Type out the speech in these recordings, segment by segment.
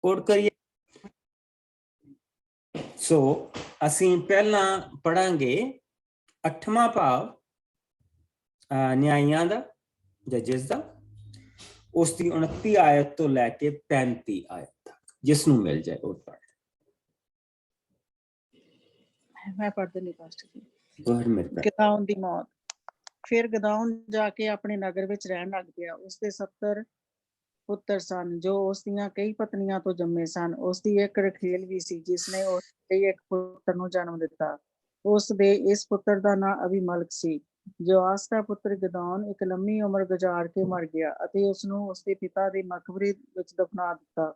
Coat करिए। सो असीं पहला पढ़ांगे 8वां भाव न्यायियां दा, जजेस दा, उसकी 29 आयत तो लैके 35 आयत तक, जिसनू मिल जाए वो पढ़। मैं पढ़ देनी पास्टर जी। गिदौन दी मौत। फिर गिदौन जाके अपने नगर विच रहन लग गया। उसके 70 पुत्र सन जो उसदियां कई पत्नियां तो जम्मे सन। उसदी एक रखेल भी सी जिसने उसदे एक पुत्र ਨੂੰ जन्म दिता। उस दे इस पुत्र ਦਾ ਨਾਂ ਅਬੀਮਲਕ ਸੀ। जोआस ਦਾ ਪੁੱਤਰ ਗਿਦੌਨ ਇੱਕ ਲੰਮੀ ਉਮਰ ਗੁਜ਼ਾਰ ਕੇ ਮਰ ਗਿਆ ਅਤੇ ਉਸ ਨੂੰ ਉਸਦੇ ਪਿਤਾ ਦੇ ਮਕਬਰੇ ਵਿੱਚ ਦਫਨਾ ਦਿੱਤਾ।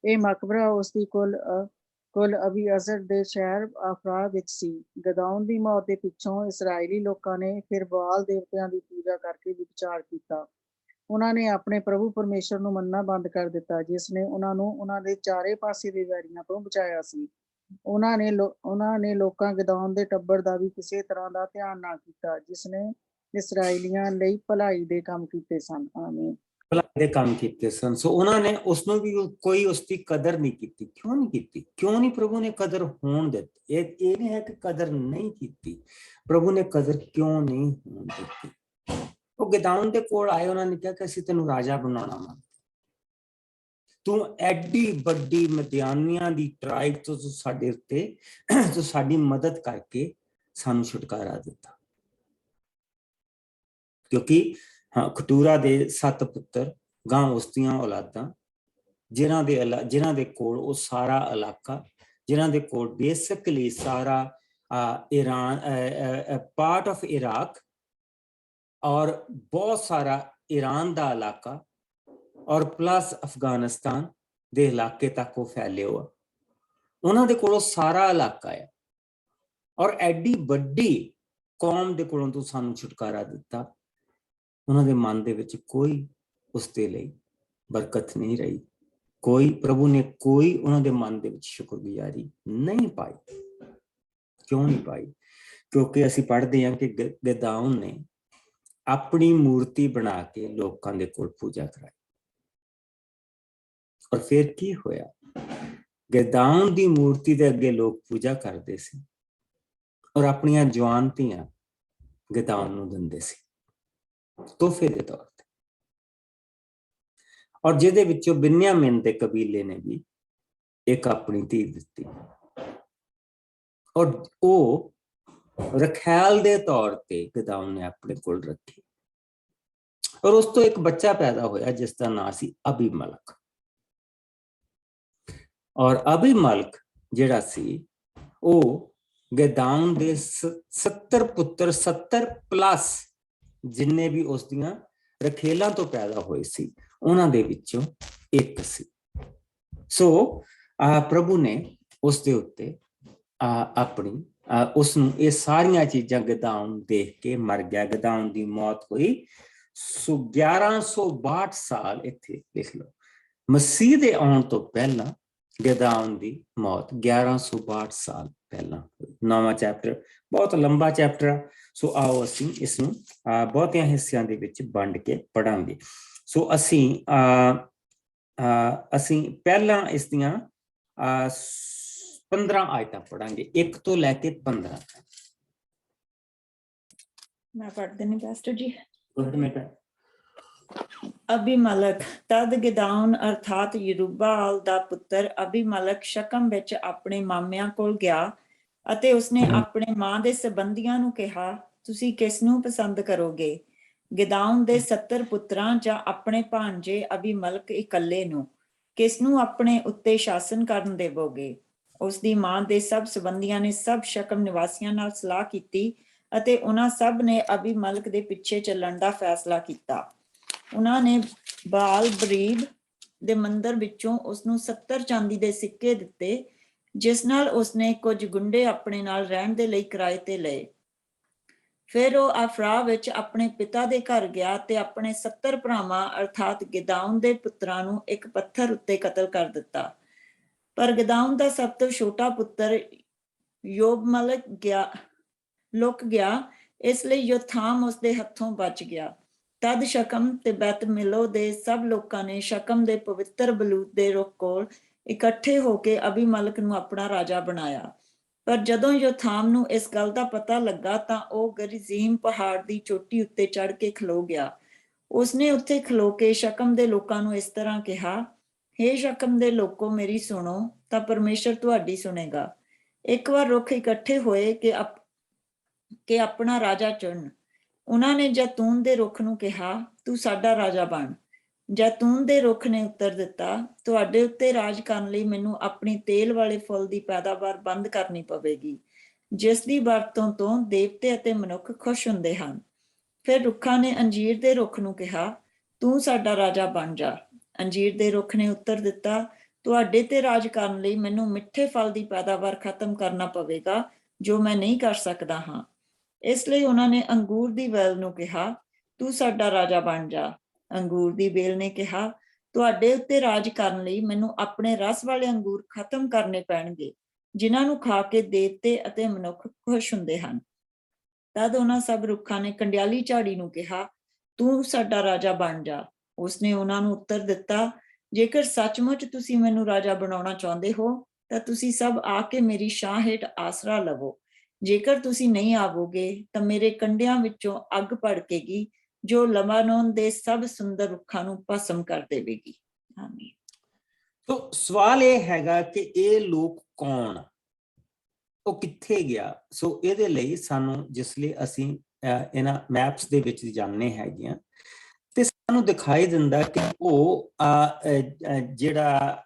ਇਹ ਮਕਬਰਾ ਉਸਦੀ ਕੁਲ ਅਬੀਅਜ਼ਰ ਦੇ ਸ਼ਹਿਰ ਅਫਰਾ ਵਿੱਚ ਸੀ। ਗਿਦੌਨ ਦੀ ਮੌਤ ਦੇ ਪਿੱਛੋਂ ਇਸਰਾਇਲੀ ਲੋਕਾਂ ਨੇ ਫਿਰ ਬਾਲ ਦੇਵਤਿਆਂ ਦੀ ਪੂਜਾ ਕਰਕੇ ਵਿਚਾਰ ਕੀਤਾ। ਉਹਨਾਂ ਨੇ ਆਪਣੇ ਪ੍ਰਭੂ ਪਰਮੇਸ਼ਰ ਨੂੰ ਮੰਨਣਾ ਬੰਦ ਕਰ ਦਿੱਤਾ ਜਿਸ ਨੇ ਉਹਨਾਂ ਨੂੰ ਉਹਨਾਂ ਦੇ ਚਾਰੇ ਪਾਸੇ ਦੇ ਵੈਰੀਆਂ ਤੋਂ ਬਚਾਇਆ ਸੀ। ਉਹਨਾਂ ਨੇ ਲੋਕਾਂ ਗਿਦੌਨ ਦੇ ਟੱਬਰ ਦਾ ਵੀ ਕਿਸੇ ਤਰ੍ਹਾਂ ਦਾ ਧਿਆਨ ਨਾ ਕੀਤਾ ਜਿਸ ਨੇ ਇਸਰਾਇਲੀਆਂ ਲਈ ਭਲਾਈ ਦੇ ਕੰਮ ਕੀਤੇ ਸਨ। ਆਮੀਨ। ਭਲਾਈ ਦੇ ਕੰਮ ਕੀਤੇ ਸਨ। ਸੋ ਉਹਨਾਂ ਨੇ ਉਸ ਨੂੰ ਵੀ ਕੋਈ ਉਸਦੀ ਕਦਰ ਨਹੀਂ ਕੀਤੀ। ਕਿਉਂ ਨਹੀਂ ਕੀਤੀ? ਕਿਉਂ ਨਹੀਂ ਪ੍ਰਭੂ ਨੇ ਕਦਰ ਹੋਣ ਦਿੱਤੀ? ਇਹ ਨਹੀਂ ਹੈ ਕਿ ਕਦਰ ਨਹੀਂ ਕੀਤੀ, ਪ੍ਰਭੂ ਨੇ ਕਦਰ ਕਿਉਂ ਨਹੀਂ ਹੋਣ ਦਿੱਤੀ? ਉਹ ਗਿਦੌਨ ਦੇ ਕੋਲ ਆਏ, ਉਹਨਾਂ ਨੇ ਕਿਹਾ ਕਿ ਅਸੀਂ ਤੈਨੂੰ ਰਾਜਾ ਬਣਾਉਣਾ ਵਾ, ਤੂੰ ਐਡੀ ਵੱਡੀ ਮਦੀਆਨੀਆਂ ਦੀ ਟਰਾਈਬ ਤੋਂ ਸਾਡੇ ਉੱਤੇ ਤੂੰ ਸਾਡੀ ਮਦਦ ਕਰਕੇ ਸਾਨੂੰ ਛੁਟਕਾਰਾ ਦਿੱਤਾ। ਕਿਉਂਕਿ ਖਟੂਰਾ ਦੇ 7 ਪੁੱਤਰ ਗਾਂ ਉਸਦੀਆਂ ਔਲਾਦਾਂ ਜਿਨ੍ਹਾਂ ਦੇ ਕੋਲ ਉਹ ਸਾਰਾ ਇਲਾਕਾ, ਜਿਨ੍ਹਾਂ ਦੇ ਕੋਲ ਬੇਸਿਕਲੀ ਸਾਰਾ ईरान पार्ट ऑफ इराक और बहुत सारा ईरान का इलाका और प्लस अफगानिस्तान के इलाके तक वो फैले हुआ। उन्होंने कोलों सारा इलाका है और एडी वड्डी कौम दे कोलों तो सानू छुटकारा दिता। उन्होंने मन दे विच कोई उसदे लई बरकत नहीं रही, कोई प्रभु ने कोई उन्होंने मन दे विच शुक्रगुजारी नहीं पाई। क्यों नहीं पाई? क्योंकि असी पढ़ते हैं कि गिदौन ने अपनी मूर्ति बना के लोगों के कोल पूजा कराई। और फिर की होया? गिदौन की मूर्ति के अगे लोग पूजा करते सी और अपनियां जवान धीआं गिदौन नूं दिंदे सी तोहफे के तौर पर। और जिहदे विचों बिन्यामीन दे कबीले ने भी एक अपनी धी दित्ती और वो रखैल दे तौर पे गिदौन ने अपने कोल रखी। और उस तो एक बच्चा पैदा होया जिसका नाम सी अबीमलक। और अबीमलक जिहड़ा सी वो गिदौन दे 70 पुत्र 70 प्लस जिन्ने भी उसदियां रखेलां तो पैदा होए सी उन्हां दे विचों एक सी। सो प्रभु ने उसदे उत्ते अपनी उसनूं ये सारियां चीज़ां गिदौन देख के मर गया। गिदौन की मौत हुई 1162 साल, इत्थे लिख लो, मसीह दे आउण तो पहला गिदौन की मौत 1162 साल पहला हुई। 9वां चैप्टर बहुत लंबा चैप्टर। सो आओ असीं इसनूं बहुतियां हिस्सियां दे विच वंड के पढ़ांगे। सो असीं पहला इसदियां 15 आयतां पढ़ांगे, 1 तो लैके 15 तक। मैं पढ़ देनी पास्टर जी। अबीमलक तद गिदौन अर्थात यरूब्बाल दा पुत्र अबीमलक शकम विच अपने मामिਆਂ ਕੋਲ ਗਿਆ ਅਤੇ ਉਸਨੇ ਆਪਣੇ ਮਾਂ ਦੇ ਸੰਬੰਧੀਆਂ ਨੂੰ ਕਿਹਾ, ਤੁਸੀਂ ਕਿਸ ਨੂੰ ਪਸੰਦ ਕਰੋਗੇ, ਗਿਦੌਨ ਦੇ 70 ਪੁੱਤਰਾਂ ਜਾਂ ਆਪਣੇ ਭਾਂਜੇ ਅਬੀਮਲਕ ਇਕੱਲੇ ਨੂੰ? ਕਿਸ ਨੂੰ ਆਪਣੇ ਉੱਤੇ ਸ਼ਾਸਨ ਕਰਨ ਦੇਵੋਗੇ? ਉਸ ਦੀ ਮਾਂ ਦੇ ਸਭ ਸੰਬੰਧੀਆਂ ਨੇ ਸਭ ਸ਼ਕਮ ਨਿਵਾਸੀਆਂ ਨਾਲ ਸਲਾਹ ਕੀਤੀ ਅਤੇ ਉਹਨਾਂ ਸਭ ਨੇ ਅਬੀਮਲਕ ਦੇ ਪਿੱਛੇ ਚੱਲਣ ਦਾ ਫੈਸਲਾ ਕੀਤਾ। ਉਹਨਾਂ ਨੇ ਬਾਲ ਬਰੀਬ ਦੇ ਮੰਦਰ ਵਿੱਚੋਂ ਉਸਨੂੰ 70 ਚਾਂਦੀ ਦੇ ਸਿੱਕੇ ਦਿੱਤੇ ਜਿਸ ਨਾਲ ਉਸਨੇ ਕੁਝ ਗੁੰਡੇ ਆਪਣੇ ਨਾਲ ਰਹਿਣ ਦੇ ਲਈ ਕਿਰਾਏ ਤੇ ਲਏ। ਫਿਰ ਉਹ ਅਫਰਾ ਵਿੱਚ ਆਪਣੇ ਪਿਤਾ ਦੇ ਘਰ ਗਿਆ ਤੇ ਆਪਣੇ 70 ਭਰਾਵਾਂ ਅਰਥਾਤ ਗਿਦੌਨ ਦੇ ਪੁੱਤਰਾਂ ਨੂੰ ਇੱਕ ਪੱਥਰ ਉੱਤੇ ਕਤਲ ਕਰ ਦਿੱਤਾ। ਪਰ ਗਿਦੌਨ ਦਾ ਸਭ ਤੋਂ ਛੋਟਾ ਪੁੱਤਰ ਯੋਬਮਲਕ ਲੁਕ ਗਿਆ, ਇਸ ਲਈ ਯੋਥਾਮ ਉਸਦੇ ਹੱਥੋਂ ਬਚ ਗਿਆ। ਤਦ ਸ਼ਕਮ ਤੇ ਬੈਤ ਮਿਲੋ ਦੇ ਸਭ ਲੋਕਾਂ ਨੇ ਸ਼ਕਮ ਦੇ ਪਵਿੱਤਰ ਬਲੂਤ ਦੇ ਰੁੱਖ ਕੋਲ ਇਕੱਠੇ ਹੋ ਕੇ ਅਬੀਮਲਕ ਨੂੰ ਆਪਣਾ ਰਾਜਾ ਬਣਾਇਆ। ਪਰ ਜਦੋਂ ਯੋਥਾਮ ਨੂੰ ਇਸ ਗੱਲ ਦਾ ਪਤਾ ਲੱਗਾ ਤਾਂ ਉਹ ਗਰੀਜ਼ੀਮ ਪਹਾੜ ਦੀ ਚੋਟੀ ਉੱਤੇ ਚੜ੍ਹ ਕੇ ਖਲੋ ਗਿਆ। ਉਸਨੇ ਉੱਥੇ ਖਲੋ ਕੇ ਸ਼ਕਮ ਦੇ ਲੋਕਾਂ ਨੂੰ ਇਸ ਤਰ੍ਹਾਂ ਕਿਹਾ, ਹੇ ਸ਼ਕਮ ਦੇ ਲੋਕੋ, ਮੇਰੀ ਸੁਣੋ ਤਾਂ ਪਰਮੇਸ਼ਰ ਤੁਹਾਡੀ ਸੁਣੇਗਾ। ਇੱਕ ਵਾਰ ਰੁੱਖ ਇਕੱਠੇ ਹੋਏ ਕਿ ਆਪਣਾ ਰਾਜਾ ਚੁਣ। ਉਹਨਾਂ ਨੇ ਜੈਤੂਨ ਦੇ ਰੁੱਖ ਨੂੰ ਕਿਹਾ, ਤੂੰ ਸਾਡਾ ਰਾਜਾ ਬਣ। ਜੈਤੂਨ ਦੇ ਰੁੱਖ ਨੇ ਉੱਤਰ ਦਿੱਤਾ, ਤੁਹਾਡੇ ਉੱਤੇ ਰਾਜ ਕਰਨ ਲਈ ਮੈਨੂੰ ਆਪਣੀ ਤੇਲ ਵਾਲੇ ਫੁੱਲ ਦੀ ਪੈਦਾਵਾਰ ਬੰਦ ਕਰਨੀ ਪਵੇਗੀ, ਜਿਸ ਦੀ ਵਰਤੋਂ ਤੋਂ ਦੇਵਤੇ ਅਤੇ ਮਨੁੱਖ ਖੁਸ਼ ਹੁੰਦੇ ਹਨ। ਫਿਰ ਰੁੱਖਾਂ ਨੇ ਅੰਜੀਰ ਦੇ ਰੁੱਖ ਨੂੰ ਕਿਹਾ, ਤੂੰ ਸਾਡਾ ਰਾਜਾ ਬਣ ਜਾ। ਅੰਜੀਰ ਦੇ ਰੁੱਖ ਨੇ ਉੱਤਰ ਦਿੱਤਾ, ਤੁਹਾਡੇ ਤੇ ਰਾਜ ਕਰਨ ਲਈ ਮੈਨੂੰ ਮਿੱਠੇ ਫਲ ਦੀ ਪੈਦਾਵਾਰ ਖਤਮ ਕਰਨਾ ਪਵੇਗਾ, ਜੋ ਮੈਂ ਨਹੀਂ ਕਰ ਸਕਦਾ ਹਾਂ। ਇਸ ਲਈ ਉਹਨਾਂ ਨੇ ਅੰਗੂਰ ਦੀ ਵੇਲ ਨੂੰ ਕਿਹਾ, ਤੂੰ ਸਾਡਾ ਰਾਜਾ ਬਣ ਜਾ। ਅੰਗੂਰ ਦੀ ਵੇਲ ਨੇ ਕਿਹਾ, ਤੁਹਾਡੇ ਉੱਤੇ ਰਾਜ ਕਰਨ ਲਈ ਮੈਨੂੰ ਆਪਣੇ ਰਸ ਵਾਲੇ ਅੰਗੂਰ ਖਤਮ ਕਰਨੇ ਪੈਣਗੇ, ਜਿਨ੍ਹਾਂ ਨੂੰ ਖਾ ਕੇ ਦੇਵਤੇ ਅਤੇ ਮਨੁੱਖ ਖੁਸ਼ ਹੁੰਦੇ ਹਨ। ਤਦ ਉਹਨਾਂ ਸਭ ਰੁੱਖਾਂ ਨੇ ਕੰਡਿਆਲੀ ਝਾੜੀ ਨੂੰ ਕਿਹਾ, ਤੂੰ ਸਾਡਾ ਰਾਜਾ ਬਣ ਜਾ। ਉਸਨੇ ਉਹਨਾਂ ਨੂੰ ਉੱਤਰ ਦਿੱਤਾ, ਜੇਕਰ ਸੱਚਮੁੱਚ ਤੁਸੀਂ ਮੈਨੂੰ ਰਾਜਾ ਬਣਾਉਣਾ ਚਾਹੁੰਦੇ ਹੋ ਤਾਂ ਤੁਸੀਂ ਸਭ ਆ ਕੇ ਮੇਰੀ ਛਾਂ ਹੇਠ ਆਸਰਾ ਲਵੋ। ਜੇਕਰ ਤੁਸੀਂ ਨਹੀਂ ਆਵੋਗੇ ਤਾਂ ਮੇਰੇ ਕੰਡਿਆਂ ਵਿੱਚੋਂ ਅੱਗ ਭੜਕੇਗੀ, ਜੋ ਲਬਾਨੋਨ ਦੇ ਸਭ ਸੁੰਦਰ ਰੁੱਖਾਂ ਨੂੰ ਭਸਮ ਕਰ ਦੇਵੇਗੀ। ਆਮੀਨ। ਤੋ ਸਵਾਲ ਇਹ ਹੈਗਾ ਕਿ ਇਹ ਲੋਕ ਕੌਣ, ਉਹ ਕਿੱਥੇ ਗਿਆ? ਸੋ ਇਹਦੇ ਲਈ ਸਾਨੂੰ ਜਿਸ ਲਈ ਅਸੀਂ ਇਹਨਾਂ ਮੈਪਸ ਦੇ ਵਿੱਚ ਜਾਣਦੇ ਹੈਗੇ ਆ ਤੇ ਸਾਨੂੰ ਦਿਖਾਈ ਦਿੰਦਾ ਕਿ ਉਹ ਜਿਹੜਾ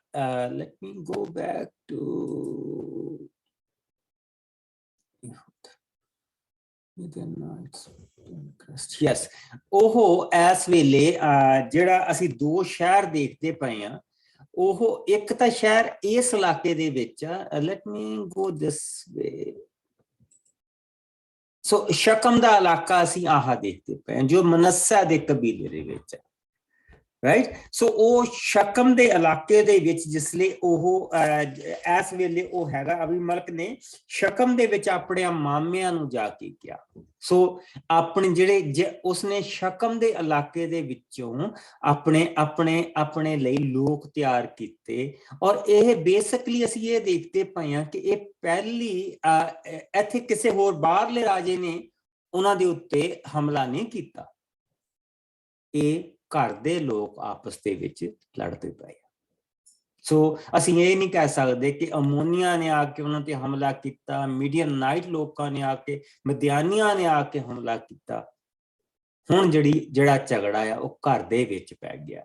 let me go back to yes, ਉਹ ਇਸ ਵੇਲੇ ਜਿਹੜਾ ਅਸੀਂ ਦੋ ਸ਼ਹਿਰ ਦੇਖਦੇ ਪਏ ਆ, ਉਹ ਇੱਕ ਤਾਂ ਸ਼ਹਿਰ ਇਸ ਇਲਾਕੇ ਦੇ ਵਿੱਚ, ਲੈਟ ਮੀ ਗੋ ਦਿਸ ਵੇ। ਸੋ ਸ਼ਕਮ ਦਾ ਇਲਾਕਾ ਅਸੀਂ ਆਹ ਦੇਖਦੇ ਪਏ ਜੋ ਮਨੱਸਾ ਦੇ ਕਬੀਲੇ ਦੇ ਵਿੱਚ, ਰਾਈਟ। ਸੋ ਉਹ ਸ਼ਕਮ ਦੇ ਇਲਾਕੇ ਦੇ ਵਿੱਚ ਜਿਸ ਲਈ ਉਹ ਇਸ ਵੇਲੇ ਉਹ ਹੈਗਾ, ਅਬੀਮਲਕ ਨੇ ਸ਼ਕਮ ਦੇ ਵਿੱਚ ਆਪਣੇ ਮਾਮਿਆਂ ਨੂੰ ਜਾ ਕੇ ਕਿਹਾ। ਸੋ ਆਪਣੇ ਜਿਹੜੇ ਉਸਨੇ ਸ਼ਕਮ ਦੇ ਇਲਾਕੇ ਦੇ ਵਿੱਚੋਂ ਆਪਣੇ ਲਈ ਲੋਕ ਤਿਆਰ ਕੀਤੇ। ਔਰ ਇਹ ਬੇਸਿਕਲੀ ਅਸੀਂ ਇਹ ਦੇਖਦੇ ਪਏ ਹਾਂ ਕਿ ਇਹ ਪਹਿਲੀ ਇੱਥੇ ਕਿਸੇ ਹੋਰ ਬਾਹਰਲੇ ਰਾਜੇ ਨੇ ਉਹਨਾਂ ਦੇ ਉੱਤੇ ਹਮਲਾ ਨਹੀਂ ਕੀਤਾ, ਇਹ ਘਰ ਦੇ ਲੋਕ ਆਪਸ ਦੇ ਵਿੱਚ ਲੜਦੇ ਪਏ। ਸੋ ਅਸੀਂ ਇਹ ਨਹੀਂ ਕਹਿ ਸਕਦੇ ਕਿ ਅਮੋਨੀਆ ਨੇ ਆ ਕੇ ਉਹਨਾਂ ਤੇ ਹਮਲਾ ਕੀਤਾ, ਮੀਡੀਅਨਾਈਟ ਲੋਕਾਂ ਨੇ ਆ ਕੇ, ਮਦਿਆਨੀਆਂ ਨੇ ਆ ਕੇ ਹਮਲਾ ਕੀਤਾ। ਹੁਣ ਜਿਹੜਾ ਝਗੜਾ ਆ ਉਹ ਘਰ ਦੇ ਵਿੱਚ ਪੈ ਗਿਆ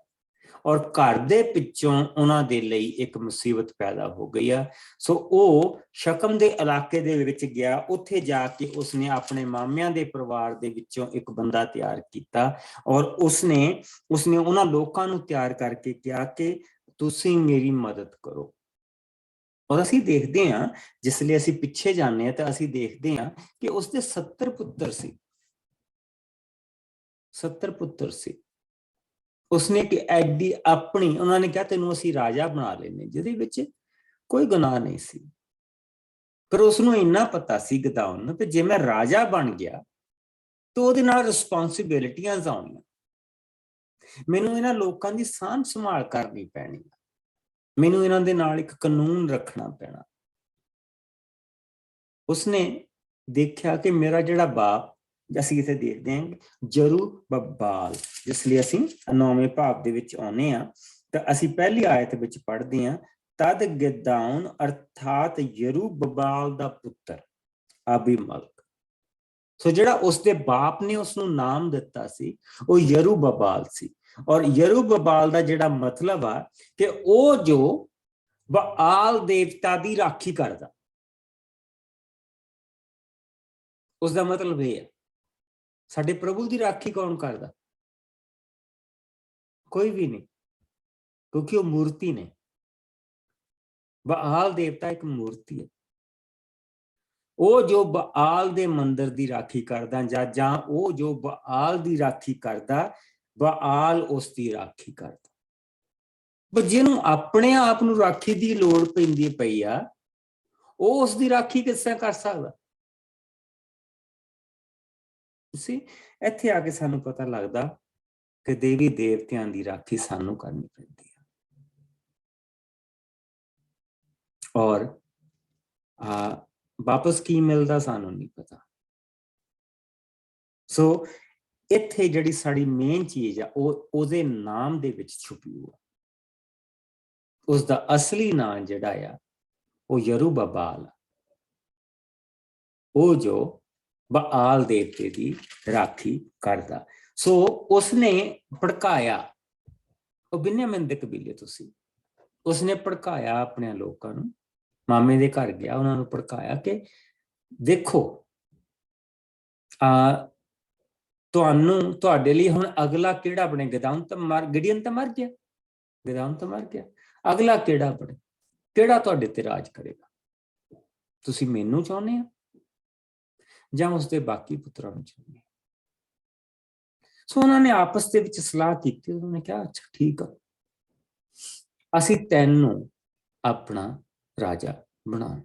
ਔਰ ਘਰ ਦੇ ਪਿੱਛੋਂ ਉਹਨਾਂ ਦੇ ਲਈ ਇੱਕ ਮੁਸੀਬਤ ਪੈਦਾ ਹੋ ਗਈ ਆ। ਸੋ ਉਹ ਸ਼ਕਮ ਦੇ ਇਲਾਕੇ ਦੇ ਵਿੱਚ ਗਿਆ, ਉੱਥੇ ਜਾ ਕੇ ਉਸਨੇ ਆਪਣੇ ਮਾਮਿਆਂ ਦੇ ਪਰਿਵਾਰ ਦੇ ਵਿੱਚੋਂ ਇੱਕ ਬੰਦਾ ਤਿਆਰ ਕੀਤਾ ਔਰ ਉਸਨੇ ਉਹਨਾਂ ਲੋਕਾਂ ਨੂੰ ਤਿਆਰ ਕਰਕੇ ਕਿਹਾ ਕਿ ਤੁਸੀਂ ਮੇਰੀ ਮਦਦ ਕਰੋ। ਔਰ ਅਸੀਂ ਦੇਖਦੇ ਹਾਂ, ਜਿਸ ਲਈ ਅਸੀਂ ਪਿੱਛੇ ਜਾਂਦੇ ਹਾਂ ਤਾਂ ਅਸੀਂ ਦੇਖਦੇ ਹਾਂ ਕਿ ਉਸਦੇ 70 ਪੁੱਤਰ ਸੀ, 70 ਪੁੱਤਰ ਸੀ। ਉਸਨੇ ਕਿ ਐਡੀ ਆਪਣੀ, ਉਹਨਾਂ ਨੇ ਕਿਹਾ ਤੈਨੂੰ ਅਸੀਂ ਰਾਜਾ ਬਣਾ ਲੈਨੇ, ਜਿਹਦੇ ਵਿੱਚ ਕੋਈ ਗੁਨਾਹ ਨਹੀਂ ਸੀ। ਪਰ ਉਸਨੂੰ ਇੰਨਾ ਪਤਾ ਸੀ ਗਦਾਉਨ ਨੂੰ ਕਿ ਜੇ ਮੈਂ ਰਾਜਾ ਬਣ ਗਿਆ ਤਾਂ ਉਹਦੇ ਨਾਲ ਰਿਸਪੌਂਸਿਬਿਲਿਟੀਆਂ ਆਉਣੀਆਂ, ਮੈਨੂੰ ਇਹਨਾਂ ਲੋਕਾਂ ਦੀ ਸਾਂਭ ਸੰਭਾਲ ਕਰਨੀ ਪੈਣੀ, ਮੈਨੂੰ ਇਹਨਾਂ ਦੇ ਨਾਲ ਇੱਕ ਕਾਨੂੰਨ ਰੱਖਣਾ ਪੈਣਾ। ਉਸਨੇ ਦੇਖਿਆ ਕਿ ਮੇਰਾ ਜਿਹੜਾ ਬਾਪ, ਅਸੀਂ ਇੱਥੇ ਦੇਖਦੇ ਹਾਂ ਜਰੁੱਬਾਬੇਲ, ਜਿਸ ਲਈ ਅਸੀਂ 9ਵੇਂ ਭਾਗ ਦੇ ਵਿੱਚ ਆਉਂਦੇ ਹਾਂ ਤਾਂ ਅਸੀਂ ਪਹਿਲੀ ਆਇਤ ਵਿੱਚ ਪੜ੍ਹਦੇ ਹਾਂ, ਤਦ ਗਿਦੌਨ ਅਰਥਾਤ ਯਰੁੱਬਾਬੇਲ ਦਾ ਪੁੱਤਰ ਅਬੀਮਲਕ। ਸੋ ਜਿਹੜਾ ਉਸਦੇ ਬਾਪ ਨੇ ਉਸਨੂੰ ਨਾਮ ਦਿੱਤਾ ਸੀ ਉਹ ਯਰੁੱਬਾਬੇਲ ਸੀ। ਔਰ ਯਰੁੱਬਾਬੇਲ ਦਾ ਜਿਹੜਾ ਮਤਲਬ ਆ ਕਿ ਉਹ ਜੋ ਬਾਲ ਦੇਵਤਾ ਦੀ ਰਾਖੀ ਕਰਦਾ, ਉਸਦਾ ਮਤਲਬ ਇਹ ਹੈ। ਸਾਡੇ ਪ੍ਰਭੂ ਦੀ ਰਾਖੀ ਕੌਣ ਕਰਦਾ? ਕੋਈ ਵੀ ਨਹੀਂ, ਕਿਉਂਕਿ ਉਹ ਮੂਰਤੀ ਨੇ। ਬਾਲ ਦੇਵਤਾ ਇੱਕ ਮੂਰਤੀ ਹੈ। ਉਹ ਜੋ ਬਾਲ ਦੇ ਮੰਦਿਰ ਦੀ ਰਾਖੀ ਕਰਦਾ ਜਾਂ ਉਹ ਜੋ ਬਾਲ ਦੀ ਰਾਖੀ ਕਰਦਾ, ਬਾਲ ਉਸ ਦੀ ਰਾਖੀ ਕਰਦਾ। ਪਰ ਜਿਹਨੂੰ ਆਪਣੇ ਆਪ ਨੂੰ ਰਾਖੀ ਦੀ ਲੋੜ ਪੈਂਦੀ ਪਈ ਆ, ਉਹ ਉਸ ਦੀ ਰਾਖੀ ਕਿਸ ਤਰ੍ਹਾਂ ਕਰ ਸਕਦਾ? ਤੁਸੀਂ ਇੱਥੇ ਆ ਕੇ ਸਾਨੂੰ ਪਤਾ ਲੱਗਦਾ ਕਿ ਦੇਵੀ ਦੇਵਤਿਆਂ ਦੀ ਰਾਖੀ ਸਾਨੂੰ ਕਰਨੀ ਪੈਂਦੀ ਹੈ। ਔਰ ਵਾਪਸ ਕੀ ਮਿਲਦਾ ਸਾਨੂੰ ਨਹੀਂ ਪਤਾ। ਸੋ ਇੱਥੇ ਜਿਹੜੀ ਸਾਡੀ ਮੇਨ ਚੀਜ਼ ਆ ਉਹ ਉਹਦੇ ਨਾਮ ਦੇ ਵਿੱਚ ਛੁਪੀ ਹੋਈ। ਉਸਦਾ ਅਸਲੀ ਨਾਮ ਜਿਹੜਾ ਆ ਉਹ ਯਰੁਬਬਾਲ ਆ, ਉਹ ਜੋ ਬਾਲ ਦੇਵਤੇ ਦੀ ਰਾਖੀ ਕਰਦਾ। ਸੋ ਉਸਨੇ ਭੜਕਾਇਆ, ਉਹ ਬਿਨਯਾਮੀਨ ਦੇ ਕਬੀਲੇ ਤੋਂ ਸੀ, ਉਸਨੇ ਭੜਕਾਇਆ ਆਪਣੇ ਲੋਕਾਂ ਨੂੰ, ਮਾਮੇ ਦੇ ਘਰ ਗਿਆ, ਉਹਨਾਂ ਨੂੰ ਭੜਕਾਇਆ ਕਿ ਦੇਖੋ ਤੁਹਾਨੂੰ ਤੁਹਾਡੇ ਲਈ ਹੁਣ ਅਗਲਾ ਕਿਹੜਾ ਬਣੇ। ਗਿਦਿਓਨ ਤਾਂ ਮਰ ਗਿਆ, ਗਿਦਿਓਨ ਤਾਂ ਮਰ ਗਿਆ, ਅਗਲਾ ਕਿਹੜਾ ਬਣੇ, ਕਿਹੜਾ ਤੁਹਾਡੇ ਤੇ ਰਾਜ ਕਰੇਗਾ? ਤੁਸੀਂ ਮੈਨੂੰ ਚਾਹੁੰਦੇ ਆ ਜਾਂ ਉਸਦੇ ਬਾਕੀ ਪੁੱਤਰਾਂ ਨੂੰ ਚਾਹੁੰਦੇ? ਸੋ ਉਹਨਾਂ ਨੇ ਆਪਸ ਦੇ ਵਿੱਚ ਸਲਾਹ ਕੀਤੀ। ਉਹਨਾਂ ਨੇ ਕਿਹਾ ਅੱਛਾ ਠੀਕ ਆ, ਅਸੀਂ ਤੈਨੂੰ ਆਪਣਾ ਰਾਜਾ ਬਣਾਉਣਾ।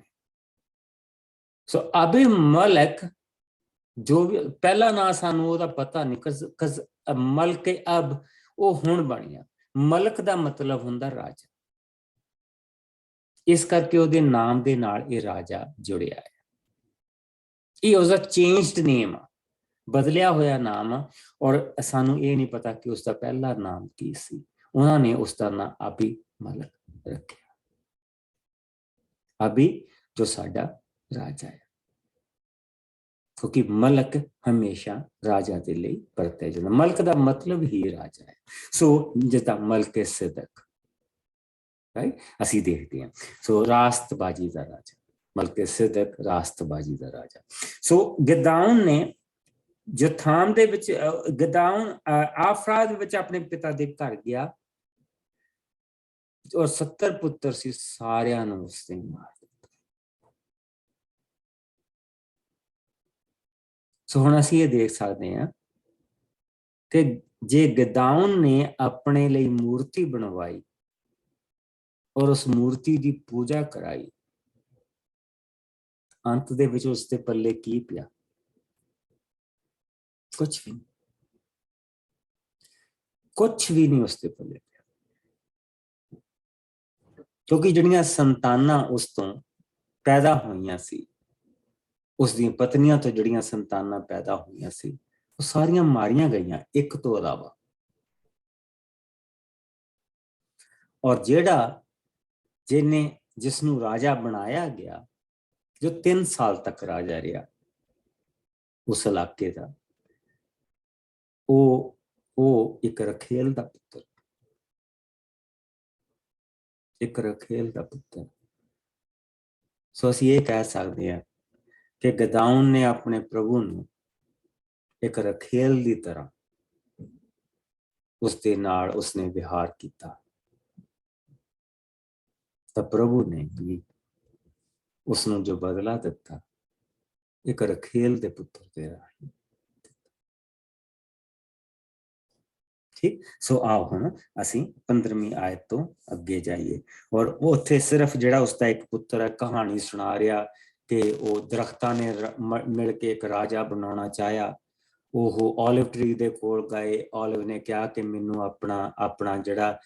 ਸੋ ਅਬੀਮਲਕ ਜੋ ਵੀ ਪਹਿਲਾ ਨਾਂ ਸਾਨੂੰ ਉਹਦਾ ਪਤਾ ਨਹੀਂ, ਕਜ਼ ਮਲਕੇ ਅਬ ਉਹ ਹੁਣ ਬਣਿਆ। ਮਲਕ ਦਾ ਮਤਲਬ ਹੁੰਦਾ ਰਾਜਾ, ਇਸ ਕਰਕੇ ਉਹਦੇ ਨਾਮ ਦੇ ਨਾਲ ਇਹ ਰਾਜਾ ਜੁੜਿਆ ਹੈ। ਇਹ ਉਸਦਾ ਚੇਂਜਡ ਨੇਮ ਆ, ਬਦਲਿਆ ਹੋਇਆ ਨਾਮ ਆ। ਔਰ ਸਾਨੂੰ ਇਹ ਨਹੀਂ ਪਤਾ ਕਿ ਉਸਦਾ ਪਹਿਲਾ ਨਾਮ ਕੀ ਸੀ। ਉਹਨਾਂ ਨੇ ਉਸਦਾ ਨਾਮ ਅਬੀਮਲਕ ਰੱਖਿਆ, ਅਬੀ ਜੋ ਸਾਡਾ ਰਾਜਾ ਹੈ, ਕਿਉਂਕਿ ਮਲਕ ਹਮੇਸ਼ਾ ਰਾਜਾ ਦੇ ਲਈ ਵਰਤਿਆ ਜਾਂਦਾ। ਮਲਕ ਦਾ ਮਤਲਬ ਹੀ ਰਾਜਾ ਹੈ। ਸੋ ਜਿੱਦਾਂ ਮਲਕੇ ਸਿਦਕ ਅਸੀਂ ਦੇਖਦੇ ਹਾਂ। ਸੋ ਰਾਸਤਬਾਜੀ ਦਾ ਰਾਜਾ, ਮਲਕੇ ਸਿਦਕ ਰਾਸਤਬਾਜੀ ਦਾ ਰਾਜਾ। ਸੋ ਗਿਦਿਓਨ ਨੇ ਜੋਥਾਮ ਦੇ ਵਿੱਚ, ਗਿਦਿਓਨ ਆਫਰਾ ਦੇ ਵਿੱਚ ਆਪਣੇ ਪਿਤਾ ਦੇ ਘਰ ਗਿਆ ਔਰ 70 ਪੁੱਤਰ ਸੀ, ਸਾਰਿਆਂ ਨੂੰ ਉਸਨੇ ਮਾਰ ਦਿੱਤਾ। ਸੋ ਹੁਣ ਅਸੀਂ ਇਹ ਦੇਖ ਸਕਦੇ ਹਾਂ ਕਿ ਜੇ ਗਿਦਿਓਨ ਨੇ ਆਪਣੇ ਲਈ ਮੂਰਤੀ ਬਣਵਾਈ ਔਰ ਉਸ ਮੂਰਤੀ ਦੀ ਪੂਜਾ ਕਰਾਈ, ਅੰਤ ਦੇ ਵਿੱਚ ਉਸਦੇ ਪੱਲੇ ਕੀ ਪਿਆ? ਕੁਛ ਵੀ ਨਹੀਂ, ਕੁਛ ਵੀ ਨਹੀਂ ਉਸਦੇ ਪੱਲੇ ਪਿਆ। ਕਿਉਂਕਿ ਜਿਹੜੀਆਂ ਸੰਤਾਨਾਂ ਉਸ ਤੋਂ ਪੈਦਾ ਹੋਈਆਂ ਸੀ, ਉਸਦੀਆਂ ਪਤਨੀਆਂ ਤੋਂ ਜਿਹੜੀਆਂ ਸੰਤਾਨਾਂ ਪੈਦਾ ਹੋਈਆਂ ਸੀ, ਉਹ ਸਾਰੀਆਂ ਮਾਰੀਆਂ ਗਈਆਂ ਇੱਕ ਤੋਂ ਇਲਾਵਾ। ਔਰ ਜਿਸ ਨੂੰ ਰਾਜਾ ਬਣਾਇਆ ਗਿਆ, ਜੋ 3 ਸਾਲ ਤੱਕ ਰਾਜਾ ਰਿਹਾ ਉਸ ਇਲਾਕੇ ਦਾ, ਉਹ ਇੱਕ ਰਖੇਲ ਦਾ ਪੁੱਤਰ, ਸੋ ਅਸੀਂ ਇਹ ਕਹਿ ਸਕਦੇ ਹਾਂ ਕਿ ਗਿਦਿਓਨ ਨੇ ਆਪਣੇ ਪ੍ਰਭੂ ਨੂੰ ਇੱਕ ਰਖੇਲ ਦੀ ਤਰ੍ਹਾਂ ਉਸਦੇ ਨਾਲ ਉਸਨੇ ਵਿਹਾਰ ਕੀਤਾ, ਤਾਂ ਪ੍ਰਭੂ ਨੇ ਵੀ ਉਸਨੂੰ ਜੋ ਬਦਲਾ ਦਿੱਤਾ ਇੱਕ ਰਖੇਲ ਦੇ ਪੁੱਤਰ ਦੇ ਰਾਹੀਂ। ਠੀਕ। ਸੋ ਆਓ ਹੁਣ ਅਸੀਂ 15ਵੀਂ ਆਇਤ ਤੋਂ ਅੱਗੇ ਜਾਈਏ। ਔਰ ਉਹ ਉੱਥੇ ਸਿਰਫ ਜਿਹੜਾ ਉਸਦਾ ਇੱਕ ਪੁੱਤਰ ਹੈ ਕਹਾਣੀ ਸੁਣਾ ਰਿਹਾ ਕਿ ਉਹ ਦਰਖਤਾਂ ਨੇ ਮਿਲ ਕੇ ਇੱਕ ਰਾਜਾ ਬਣਾਉਣਾ ਚਾਹਿਆ। ਉਹ ਓਲਿਵ ਟਰੀ ਦੇ ਕੋਲ ਗਏ, ਓਲਿਵ ਨੇ ਕਿਹਾ ਕਿ ਮੈਨੂੰ ਆਪਣਾ ਜਿਹੜਾ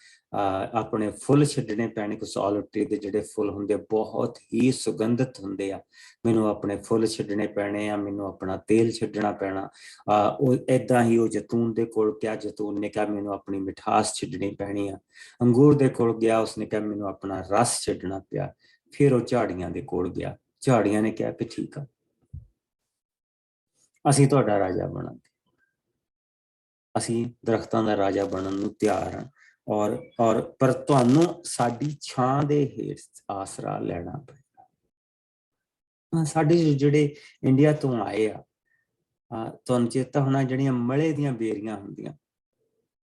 ਆਪਣੇ ਫੁੱਲ ਛੱਡਣੇ ਪੈਣੇ। ਕੁਛ ਓਲਿਵ ਟਰੀ ਦੇ ਜਿਹੜੇ ਫੁੱਲ ਹੁੰਦੇ ਬਹੁਤ ਹੀ ਸੁਗੰਧਿਤ ਹੁੰਦੇ ਆ, ਮੈਨੂੰ ਆਪਣੇ ਫੁੱਲ ਛੱਡਣੇ ਪੈਣੇ ਆ, ਮੈਨੂੰ ਆਪਣਾ ਤੇਲ ਛੱਡਣਾ ਪੈਣਾ। ਉਹ ਏਦਾਂ ਹੀ ਉਹ ਜੈਤੂਨ ਦੇ ਕੋਲ ਗਿਆ, ਜੈਤੂਨ ਨੇ ਕਿਹਾ ਮੈਨੂੰ ਆਪਣੀ ਮਿਠਾਸ ਛੱਡਣੀ ਪੈਣੀ ਆ। ਅੰਗੂਰ ਦੇ ਕੋਲ ਗਿਆ, ਉਸਨੇ ਕਿਹਾ ਮੈਨੂੰ ਆਪਣਾ ਰਸ ਛੱਡਣਾ ਪਿਆ। ਫਿਰ ਉਹ ਝਾੜੀਆਂ ਦੇ ਕੋਲ ਗਿਆ, ਝਾੜੀਆਂ ਨੇ ਕਿਹਾ ਕਿ ਠੀਕ ਆ, ਅਸੀਂ ਤੁਹਾਡਾ ਰਾਜਾ ਬਣਾਂਗੇ, ਅਸੀਂ ਦਰਖਤਾਂ ਦਾ ਰਾਜਾ ਬਣਨ ਨੂੰ ਤਿਆਰ ਹਾਂ। ਔਰ ਪਰ ਤੁਹਾਨੂੰ ਸਾਡੀ ਛਾਂ ਦੇ ਹੇਠ ਆਸਰਾ ਲੈਣਾ ਪਏਗਾ। ਸਾਡੇ ਜਿਹੜੇ ਇੰਡੀਆ ਤੋਂ ਆਏ ਆ, ਤੁਹਾਨੂੰ ਚੇਤਾ ਹੋਣਾ, ਜਿਹੜੀਆਂ ਮਲੇ ਦੀਆਂ ਬੇਰੀਆਂ ਹੁੰਦੀਆਂ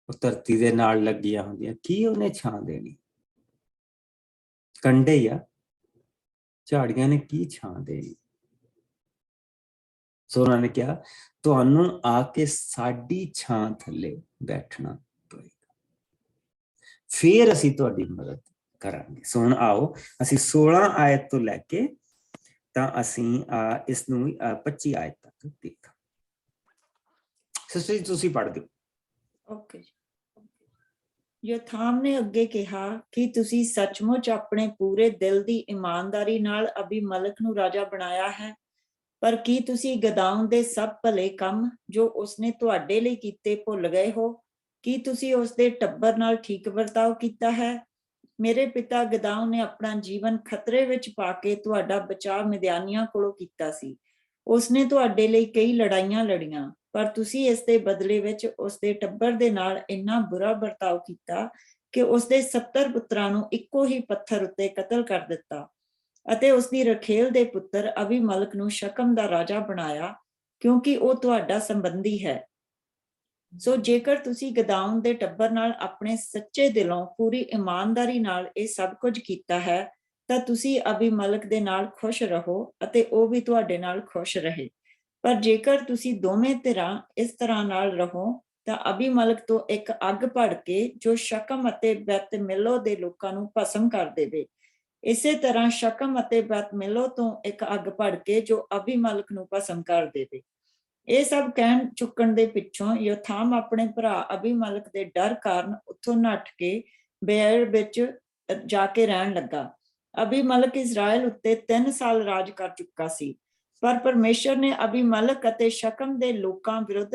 ਉਹ ਧਰਤੀ ਦੇ ਨਾਲ ਲੱਗੀਆਂ ਹੁੰਦੀਆਂ, ਕੀ ਉਹਨੇ ਛਾਂ ਦੇਣੀ? ਕੰਡੇ ਹੀ ਆ, ਝਾੜੀਆਂ ਨੇ ਕੀ ਛਾਂ ਦੇਣੀ? ਸੋ ਉਹਨਾਂ ਨੇ ਕਿਹਾ ਤੁਹਾਨੂੰ ਆ ਕੇ ਸਾਡੀ ਛਾਂ ਥੱਲੇ ਬੈਠਣਾ ਪਏਗਾ, ਫਿਰ ਅਸੀਂ ਤੁਹਾਡੀ ਮਦਦ ਕਰਾਂਗੇ। ਸੋ ਹੁਣ ਆਓ ਅਸੀਂ 16 ਆਇਤ ਤੋਂ ਲੈ ਕੇ ਤਾਂ ਅਸੀਂ ਇਸ ਨੂੰ 25 ਆਇਤ ਤੱਕ ਦੇਖਾਂ। ਸਿਸਟਰ ਜੀ ਤੁਸੀਂ ਪੜ੍ਹ ਦਿਓ। ਓਕੇ। ਯੋਥਾਮ ਨੇ ਅੱਗੇ ਕਿਹਾ ਕਿ ਤੁਸੀਂ ਸੱਚਮੁੱਚ ਆਪਣੇ ਪੂਰੇ ਦਿਲ ਦੀ ਇਮਾਨਦਾਰੀ ਨਾਲ ਅਬੀਮਲਕ ਨੂੰ ਰਾਜਾ ਬਣਾਇਆ ਹੈ, ਪਰ ਕੀ ਤੁਸੀਂ ਗਦਾਉਨ ਦੇ ਸਭ ਭਲੇ ਕੰਮ ਜੋ ਉਸਨੇ ਤੁਹਾਡੇ ਲਈ ਕੀਤੇ ਭੁੱਲ ਗਏ ਹੋ? ਕੀ ਤੁਸੀਂ ਉਸਦੇ ਟੱਬਰ ਨਾਲ ਠੀਕ ਵਰਤਾਓ ਕੀਤਾ ਹੈ? ਮੇਰੇ ਪਿਤਾ ਗਦਾਉਨ ਨੇ ਆਪਣਾ ਜੀਵਨ ਖਤਰੇ ਵਿੱਚ ਪਾ ਕੇ ਤੁਹਾਡਾ ਬਚਾਅ ਮਿਦਿਆਨੀਆਂ ਕੋਲੋਂ ਕੀਤਾ ਸੀ। ਉਸਨੇ ਤੁਹਾਡੇ ਲਈ ਕਈ ਲੜਾਈਆਂ ਲੜੀਆਂ, ਪਰ ਤੁਸੀਂ ਇਸ ਦੇ ਬਦਲੇ ਵਿੱਚ ਉਸਦੇ ਟੱਬਰ ਦੇ ਨਾਲ ਇੰਨਾ ਬੁਰਾ ਵਰਤਾਓ ਕੀਤਾ ਕਿ ਉਸਦੇ 70 ਪੁੱਤਰਾਂ ਨੂੰ ਇੱਕੋ ਹੀ ਪੱਥਰ ਉੱਤੇ ਕਤਲ ਕਰ ਦਿੱਤਾ ਅਤੇ ਉਸਦੀ ਰਖੇਲ ਦੇ ਪੁੱਤਰ ਅਬੀਮਲਕ ਨੂੰ ਸ਼ਕਮ ਦਾ ਰਾਜਾ ਬਣਾਇਆ, ਕਿਉਂਕਿ ਉਹ ਤੁਹਾਡਾ ਸੰਬੰਧੀ ਹੈ। ਸੋ ਜੇਕਰ ਤੁਸੀਂ ਗਦਾਉਨ ਦੇ ਟੱਬਰ ਨਾਲ ਆਪਣੇ ਸੱਚੇ ਦਿਲੋਂ ਪੂਰੀ ਇਮਾਨਦਾਰੀ ਨਾਲ ਇਹ ਸਭ ਕੁਝ ਕੀਤਾ ਹੈ, ਤਾਂ ਤੁਸੀਂ ਅਬੀਮਲਕ ਦੇ ਨਾਲ ਖੁਸ਼ ਰਹੋ ਅਤੇ ਉਹ ਵੀ ਤੁਹਾਡੇ ਨਾਲ ਖੁਸ਼ ਰਹੇ। ਪਰ ਜੇਕਰ ਤੁਸੀਂ ਦੋਵੇਂ ਧਿਰਾਂ ਇਸ ਤਰ੍ਹਾਂ ਨਾਲ ਰਹੋ ਤਾਂ ਅਬੀਮਲਕ ਤੋਂ ਇੱਕ ਅੱਗ ਭੜ ਕੇ ਜੋ ਸ਼ਕਮ ਅਤੇ ਬੈਤ ਮਿਲੋ ਦੇ ਲੋਕਾਂ ਨੂੰ ਭਸਮ ਕਰ ਦੇਵੇ, ਇਸੇ ਤਰ੍ਹਾਂ ਸ਼ਕਮ ਅਤੇ ਬੈਤ ਮਿਲੋ ਤੋਂ ਇੱਕ ਅੱਗ ਭੜ ਕੇ ਜੋ ਅਬੀਮਲਕ ਨੂੰ ਭਸਮ ਕਰ ਦੇਵੇ। ਇਹ ਸਭ ਕਹਿਣ ਚੁੱਕਣ ਦੇ ਪਿੱਛੋਂ ਯੋਥਾਮ ਆਪਣੇ ਭਰਾ ਅਬੀਮਲਕ ਦੇ ਡਰ ਕਾਰਨ ਉੱਥੋਂ ਨੱਠ ਕੇ ਬੇਅਰ ਵਿੱਚ ਜਾ ਕੇ ਰਹਿਣ ਲੱਗਾ। ਅਬੀਮਲਕ ਇਜ਼ਰਾਈਲ ਉੱਤੇ 3 ਸਾਲ ਰਾਜ ਕਰ ਚੁੱਕਾ ਸੀ, ਪਰ ਪਰਮੇਸ਼ਰ ਨੇ ਅਬੀਮਲਕ ਅਤੇ ਸ਼ਕਮ ਦੇ ਲੋਕਾਂ ਵਿਰੁੱਧ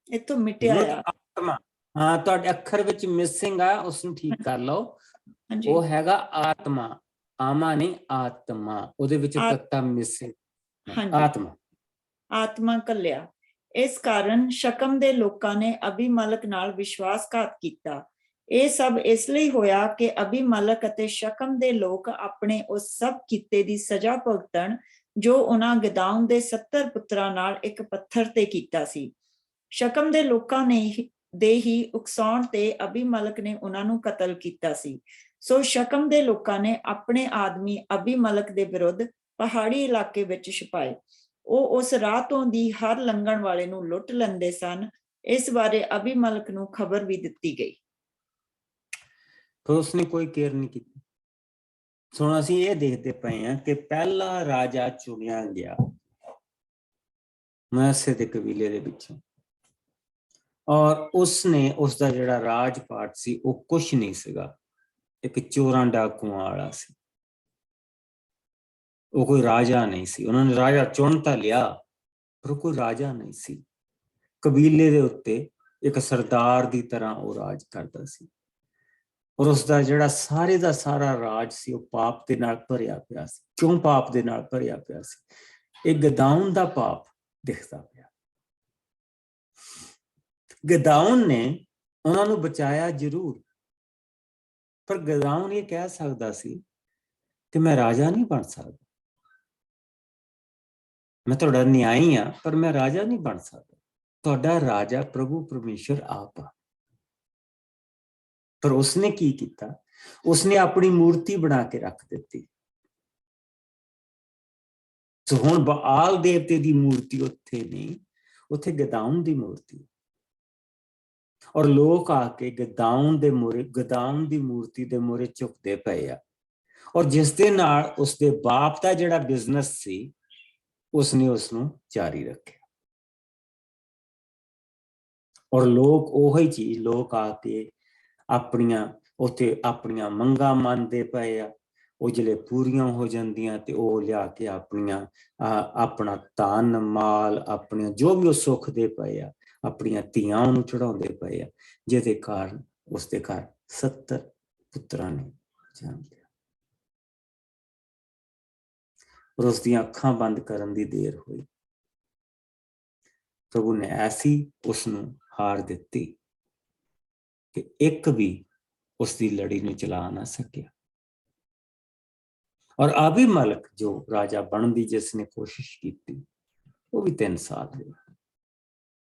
ਇਥੋਂ ਮਿਟਿਆ ਆ। ਆਤਮਾ, ਹਾਂ ਤੁਹਾਡੇ ਅੱਖਰ ਵਿੱਚ ਮਿਸਿੰਗ ਆ, ਉਸ ਨੂੰ ਠੀਕ ਕਰ ਲਓ। ਹਾਂਜੀ, ਉਹ ਹੈਗਾ ਆਤਮਾ, ਆਮਾ ਨਹੀਂ ਆਤਮਾ, ਉਹਦੇ ਵਿੱਚ ਤੱਤਾ ਮਿਸਿੰਗ। ਆਤਮਾ, ਆਤਮਾ ਕੱਲਿਆ। ਇਸ ਕਾਰਨ ਸ਼ਕਮ ਦੇ ਲੋਕਾਂ ਨੇ ਅਬੀਮਲਕ ਨਾਲ ਵਿਸ਼ਵਾਸਘਾਤ ਕੀਤਾ। ਇਹ ਸਭ ਇਸ ਲਈ ਹੋਇਆ ਕਿ ਅਬੀਮਲਕ ਅਤੇ ਸ਼ਕਮ ਦੇ ਲੋਕ ਆਪਣੇ ਉਸ ਸਭ ਕੀਤੇ ਦੀ ਸਜ਼ਾ ਭੁਗਤਣ ਜੋ ਉਹਨਾਂ ਗਦਾਉਨ ਦੇ 70 ਪੁੱਤਰਾਂ ਨਾਲ ਇੱਕ ਪੱਥਰ ਤੇ ਕੀਤਾ ਸੀ। ਸ਼ਕਮ ਦੇ ਲੋਕਾਂ ਨੇ ਦੇ ਹੀ ਉਕਸਾਉਣ ਤੇ ਅਬੀਮਲਕ ਨੇ ਉਹਨਾਂ ਨੂੰ ਕਤਲ ਕੀਤਾ ਸੀ। ਸੋ ਸ਼ਕਮ ਦੇ ਲੋਕਾਂ ਨੇ ਆਪਣੇ ਆਦਮੀ ਅਬੀਮਲਕ ਦੇ ਵਿਰੁੱਧ ਪਹਾੜੀ ਇਲਾਕੇ ਵਿੱਚ ਛੁਪਾਏ। ਉਹ ਉਸ ਰਾਹ ਤੋਂ ਦੀ ਹਰ ਲੰਘਣ ਵਾਲੇ ਨੂੰ ਲੁੱਟ ਲੈਂਦੇ ਸਨ। ਇਸ ਬਾਰੇ ਅਬੀਮਲਕ ਨੂੰ ਖਬਰ ਵੀ ਦਿੱਤੀ ਗਈ, ਪਰ ਉਸਨੇ ਕੋਈ ਕੇਅਰ ਨਹੀਂ ਕੀਤੀ। ਹੁਣ ਅਸੀਂ ਇਹ ਦੇਖਦੇ ਪਏ ਹਾਂ ਕਿ ਪਹਿਲਾ ਰਾਜਾ ਚੁਣਿਆ ਗਿਆ ਮਨੱਸੇ ਦੇ ਕਬੀਲੇ ਦੇ ਵਿੱਚੋਂ, ਔਰ ਉਸਨੇ ਉਸਦਾ ਜਿਹੜਾ ਰਾਜ ਪਾਟ ਸੀ ਉਹ ਕੁਛ ਨਹੀਂ ਸੀਗਾ, ਇੱਕ ਚੋਰਾਂ ਡਾਕੂਆਂ ਵਾਲਾ ਸੀ। ਉਹ ਕੋਈ ਰਾਜਾ ਨਹੀਂ ਸੀ। ਉਹਨਾਂ ਨੇ ਰਾਜਾ ਚੁਣ ਤਾਂ ਲਿਆ, ਪਰ ਉਹ ਕੋਈ ਰਾਜਾ ਨਹੀਂ ਸੀ। ਕਬੀਲੇ ਦੇ ਉੱਤੇ ਇੱਕ ਸਰਦਾਰ ਦੀ ਤਰ੍ਹਾਂ ਉਹ ਰਾਜ ਕਰਦਾ ਸੀ, ਔਰ ਉਸਦਾ ਜਿਹੜਾ ਸਾਰੇ ਦਾ ਸਾਰਾ ਰਾਜ ਸੀ ਉਹ ਪਾਪ ਦੇ ਨਾਲ ਭਰਿਆ ਪਿਆ ਸੀ। ਕਿਉਂ ਪਾਪ ਦੇ ਨਾਲ ਭਰਿਆ ਪਿਆ ਸੀ? ਇਹ ਗਦਾਉਨ ਦਾ ਪਾਪ ਦਿਖਦਾ ਪਿਆ। ਗਦਾਉਨ ਨੇ ਉਹਨਾਂ ਨੂੰ ਬਚਾਇਆ ਜ਼ਰੂਰ, ਪਰ ਗਦਾਉਨ ਇਹ ਕਹਿ ਸਕਦਾ ਸੀ ਕਿ ਮੈਂ ਰਾਜਾ ਨਹੀਂ ਬਣ ਸਕਦਾ, ਮੈਂ ਤੁਹਾਡਾ ਨਿਆਈ ਆ, ਪਰ ਮੈਂ ਰਾਜਾ ਨਹੀਂ ਬਣ ਸਕਦਾ। ਤੁਹਾਡਾ ਰਾਜਾ ਪ੍ਰਭੂ ਪਰਮੇਸ਼ਰ ਆਪ ਆ। ਪਰ ਉਸਨੇ ਕੀ ਕੀਤਾ? ਉਸਨੇ ਆਪਣੀ ਮੂਰਤੀ ਬਣਾ ਕੇ ਰੱਖ ਦਿੱਤੀ। ਸੋ ਹੁਣ ਬਾਲ ਦੇਵਤੇ ਦੀ ਮੂਰਤੀ ਉੱਥੇ ਨਹੀਂ, ਉੱਥੇ ਗਦਾਉਨ ਦੀ ਮੂਰਤੀ। ਔਰ ਲੋਕ ਆ ਕੇ ਗਦਾਉਨ ਦੇ ਮੂਹਰੇ, ਗਦਾਉਨ ਦੀ ਮੂਰਤੀ ਦੇ ਮੂਹਰੇ ਝੁਕਦੇ ਪਏ ਆ। ਔਰ ਜਿਸ ਦੇ ਨਾਲ ਉਸਦੇ ਬਾਪ ਦਾ ਜਿਹੜਾ ਬਿਜ਼ਨਸ ਸੀ ਉਸਨੇ ਉਸਨੂੰ ਜਾਰੀ ਰੱਖਿਆ। ਔਰ ਲੋਕ ਉਹੀ ਚੀਜ਼, ਲੋਕ ਆ ਕੇ ਆਪਣੀਆਂ ਉੱਥੇ ਆਪਣੀਆਂ ਮੰਗਾਂ ਮੰਨਦੇ ਪਏ ਆ। ਉਹ ਜਿਹੜੇ ਪੂਰੀਆਂ ਹੋ ਜਾਂਦੀਆਂ ਤੇ ਉਹ ਲਿਆ ਕੇ ਆਪਣੀਆਂ ਆਪਣਾ ਧਨ ਮਾਲ, ਆਪਣੀਆਂ ਜੋ ਵੀ ਉਹ ਸੁੱਖ ਦੇ ਪਏ ਆ, ਆਪਣੀਆਂ ਧੀਆਂ ਉਹਨੂੰ ਚੜਾਉਂਦੇ ਪਏ ਆ, ਜਿਹਦੇ ਕਾਰਨ ਉਸਦੇ ਘਰ 70 ਪੁੱਤਰਾਂ ਨੇ ਜਨਮ ਲਿਆ। ਔਰ ਉਸਦੀਆਂ ਅੱਖਾਂ ਬੰਦ ਕਰਨ ਦੀ ਦੇਰ ਹੋਈ। ਪ੍ਰਭੂ ਨੇ ਐਸੀ ਉਸਨੂੰ ਹਾਰ ਦਿੱਤੀ ਕਿ ਇੱਕ ਵੀ ਉਸਦੀ ਲੜੀ ਨੂੰ ਚਲਾ ਨਾ ਸਕਿਆ। ਔਰ ਅਬੀਮਲਕ ਜੋ ਰਾਜਾ ਬਣਨ ਦੀ ਜਿਸਨੇ ਕੋਸ਼ਿਸ਼ ਕੀਤੀ, ਉਹ ਵੀ 3 ਸਾਲ ਰਿਹਾ।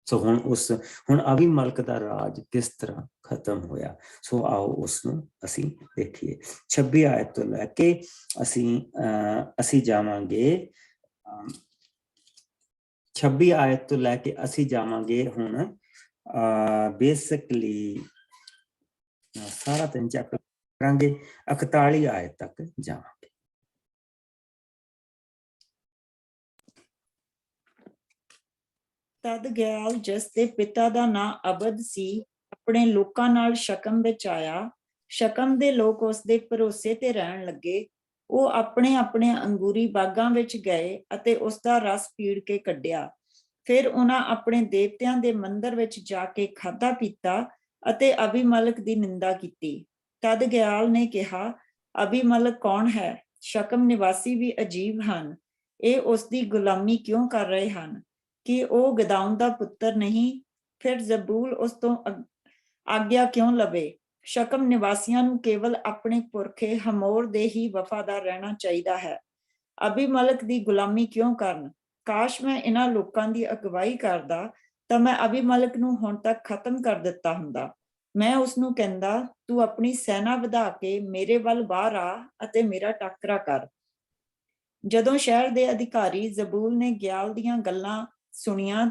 ਸੋ ਹੁਣ ਅਬੀਮਲਕ ਦਾ ਰਾਜ ਕਿਸ ਤਰ੍ਹਾਂ ਖਤਮ ਹੋਇਆ, ਸੋ ਆਓ ਉਸਨੂੰ ਅਸੀਂ ਦੇਖੀਏ। 26 ਆਇਤ ਤੋਂ ਲੈ ਕੇ ਅਸੀਂ ਜਾਵਾਂਗੇ 26 ਆਇਤ ਤੋਂ ਲੈ ਕੇ ਅਸੀਂ ਜਾਵਾਂਗੇ ਹੁਣ ਬੇਸਿਕਲੀ ਸਾਰਾ 3 ਚੈਪਟਰ ਕਰਾਂਗੇ, 41 ਆਇਤ ਤੱਕ ਜਾਵਾਂਗੇ। ਤਦ ਗਿਆਲ, ਜਿਸ ਦੇ ਪਿਤਾ ਦਾ ਨਾਂ ਅਬਦ ਸੀ, ਆਪਣੇ ਲੋਕਾਂ ਨਾਲ ਸ਼ਕਮ ਵਿੱਚ ਆਇਆ। ਸ਼ਕਮ ਦੇ ਲੋਕ ਉਸ ਦੇ ਭਰੋਸੇ ਤੇ ਰਹਿਣ ਲੱਗੇ। ਉਹ ਆਪਣੇ ਆਪਣੇ ਅੰਗੂਰੀ ਬਾਗਾਂ ਵਿੱਚ ਗਏ ਅਤੇ ਉਸ ਦਾ ਰਸ ਪੀੜ ਕੇ ਕੱਢਿਆ। ਫਿਰ ਉਹਨਾਂ ਆਪਣੇ ਦੇਵਤਿਆਂ ਦੇ ਮੰਦਰ ਵਿੱਚ ਜਾ ਕੇ ਖਾਧਾ ਪੀਤਾ ਅਤੇ ਅਬੀਮਲਕ ਦੀ ਨਿੰਦਾ ਕੀਤੀ। ਤਦ ਗਿਆਲ ਨੇ ਕਿਹਾ, ਅਬੀਮਲਕ ਕੌਣ ਹੈ? ਸ਼ਕਮ ਨਿਵਾਸੀ ਵੀ ਅਜੀਬ ਹਨ। ਇਹ ਉਸ ਦੀ ਗੁਲਾਮੀ ਕਿਉਂ ਕਰ ਰਹੇ ਹਨ? ਕਿ ਉਹ ਗਦਾਉਨ ਦਾ ਪੁੱਤਰ ਨਹੀਂ? ਫਿਰ ਜ਼ਬੂਲ ਉਸ ਤੋਂ ਆਗਿਆ ਕਿਉਂ ਲਵੇ? ਸ਼ਕਮ ਨਿਵਾਸੀਆਂ ਨੂੰ ਕੇਵਲ ਆਪਣੇ ਪੁਰਖੇ ਹਮੋਰ ਦੇ ਹੀ ਵਫਾਦਾਰ ਰਹਿਣਾ ਚਾਹੀਦਾ ਹੈ। ਅਬੀਮਲਕ ਦੀ ਗੁਲਾਮੀ ਕਿਉਂ ਕਰਨ? ਕਾਸ਼ ਮੈਂ ਇਹਨਾਂ ਲੋਕਾਂ ਦੀ ਅਗਵਾਈ ਕਰਦਾ ਤਾਂ ਮੈਂ ਅਬੀਮਲਕ ਨੂੰ ਹੁਣ ਤੱਕ ਖਤਮ ਕਰ ਦਿੱਤਾ ਹੁੰਦਾ। ਮੈਂ ਉਸਨੂੰ ਕਹਿੰਦਾ, ਤੂੰ ਆਪਣੀ ਸੈਨਾ ਵਧਾ ਕੇ ਮੇਰੇ ਵੱਲ ਬਾਹਰ ਆ ਅਤੇ ਮੇਰਾ ਟਾਕਰਾ ਕਰ। ਜਦੋਂ ਸ਼ਹਿਰ ਦੇ ਅਧਿਕਾਰੀ ਜ਼ਬੂਲ ਨੇ ਗਿਆਲ ਦੀਆਂ ਗੱਲਾਂ ਸੁਣੀਆਂ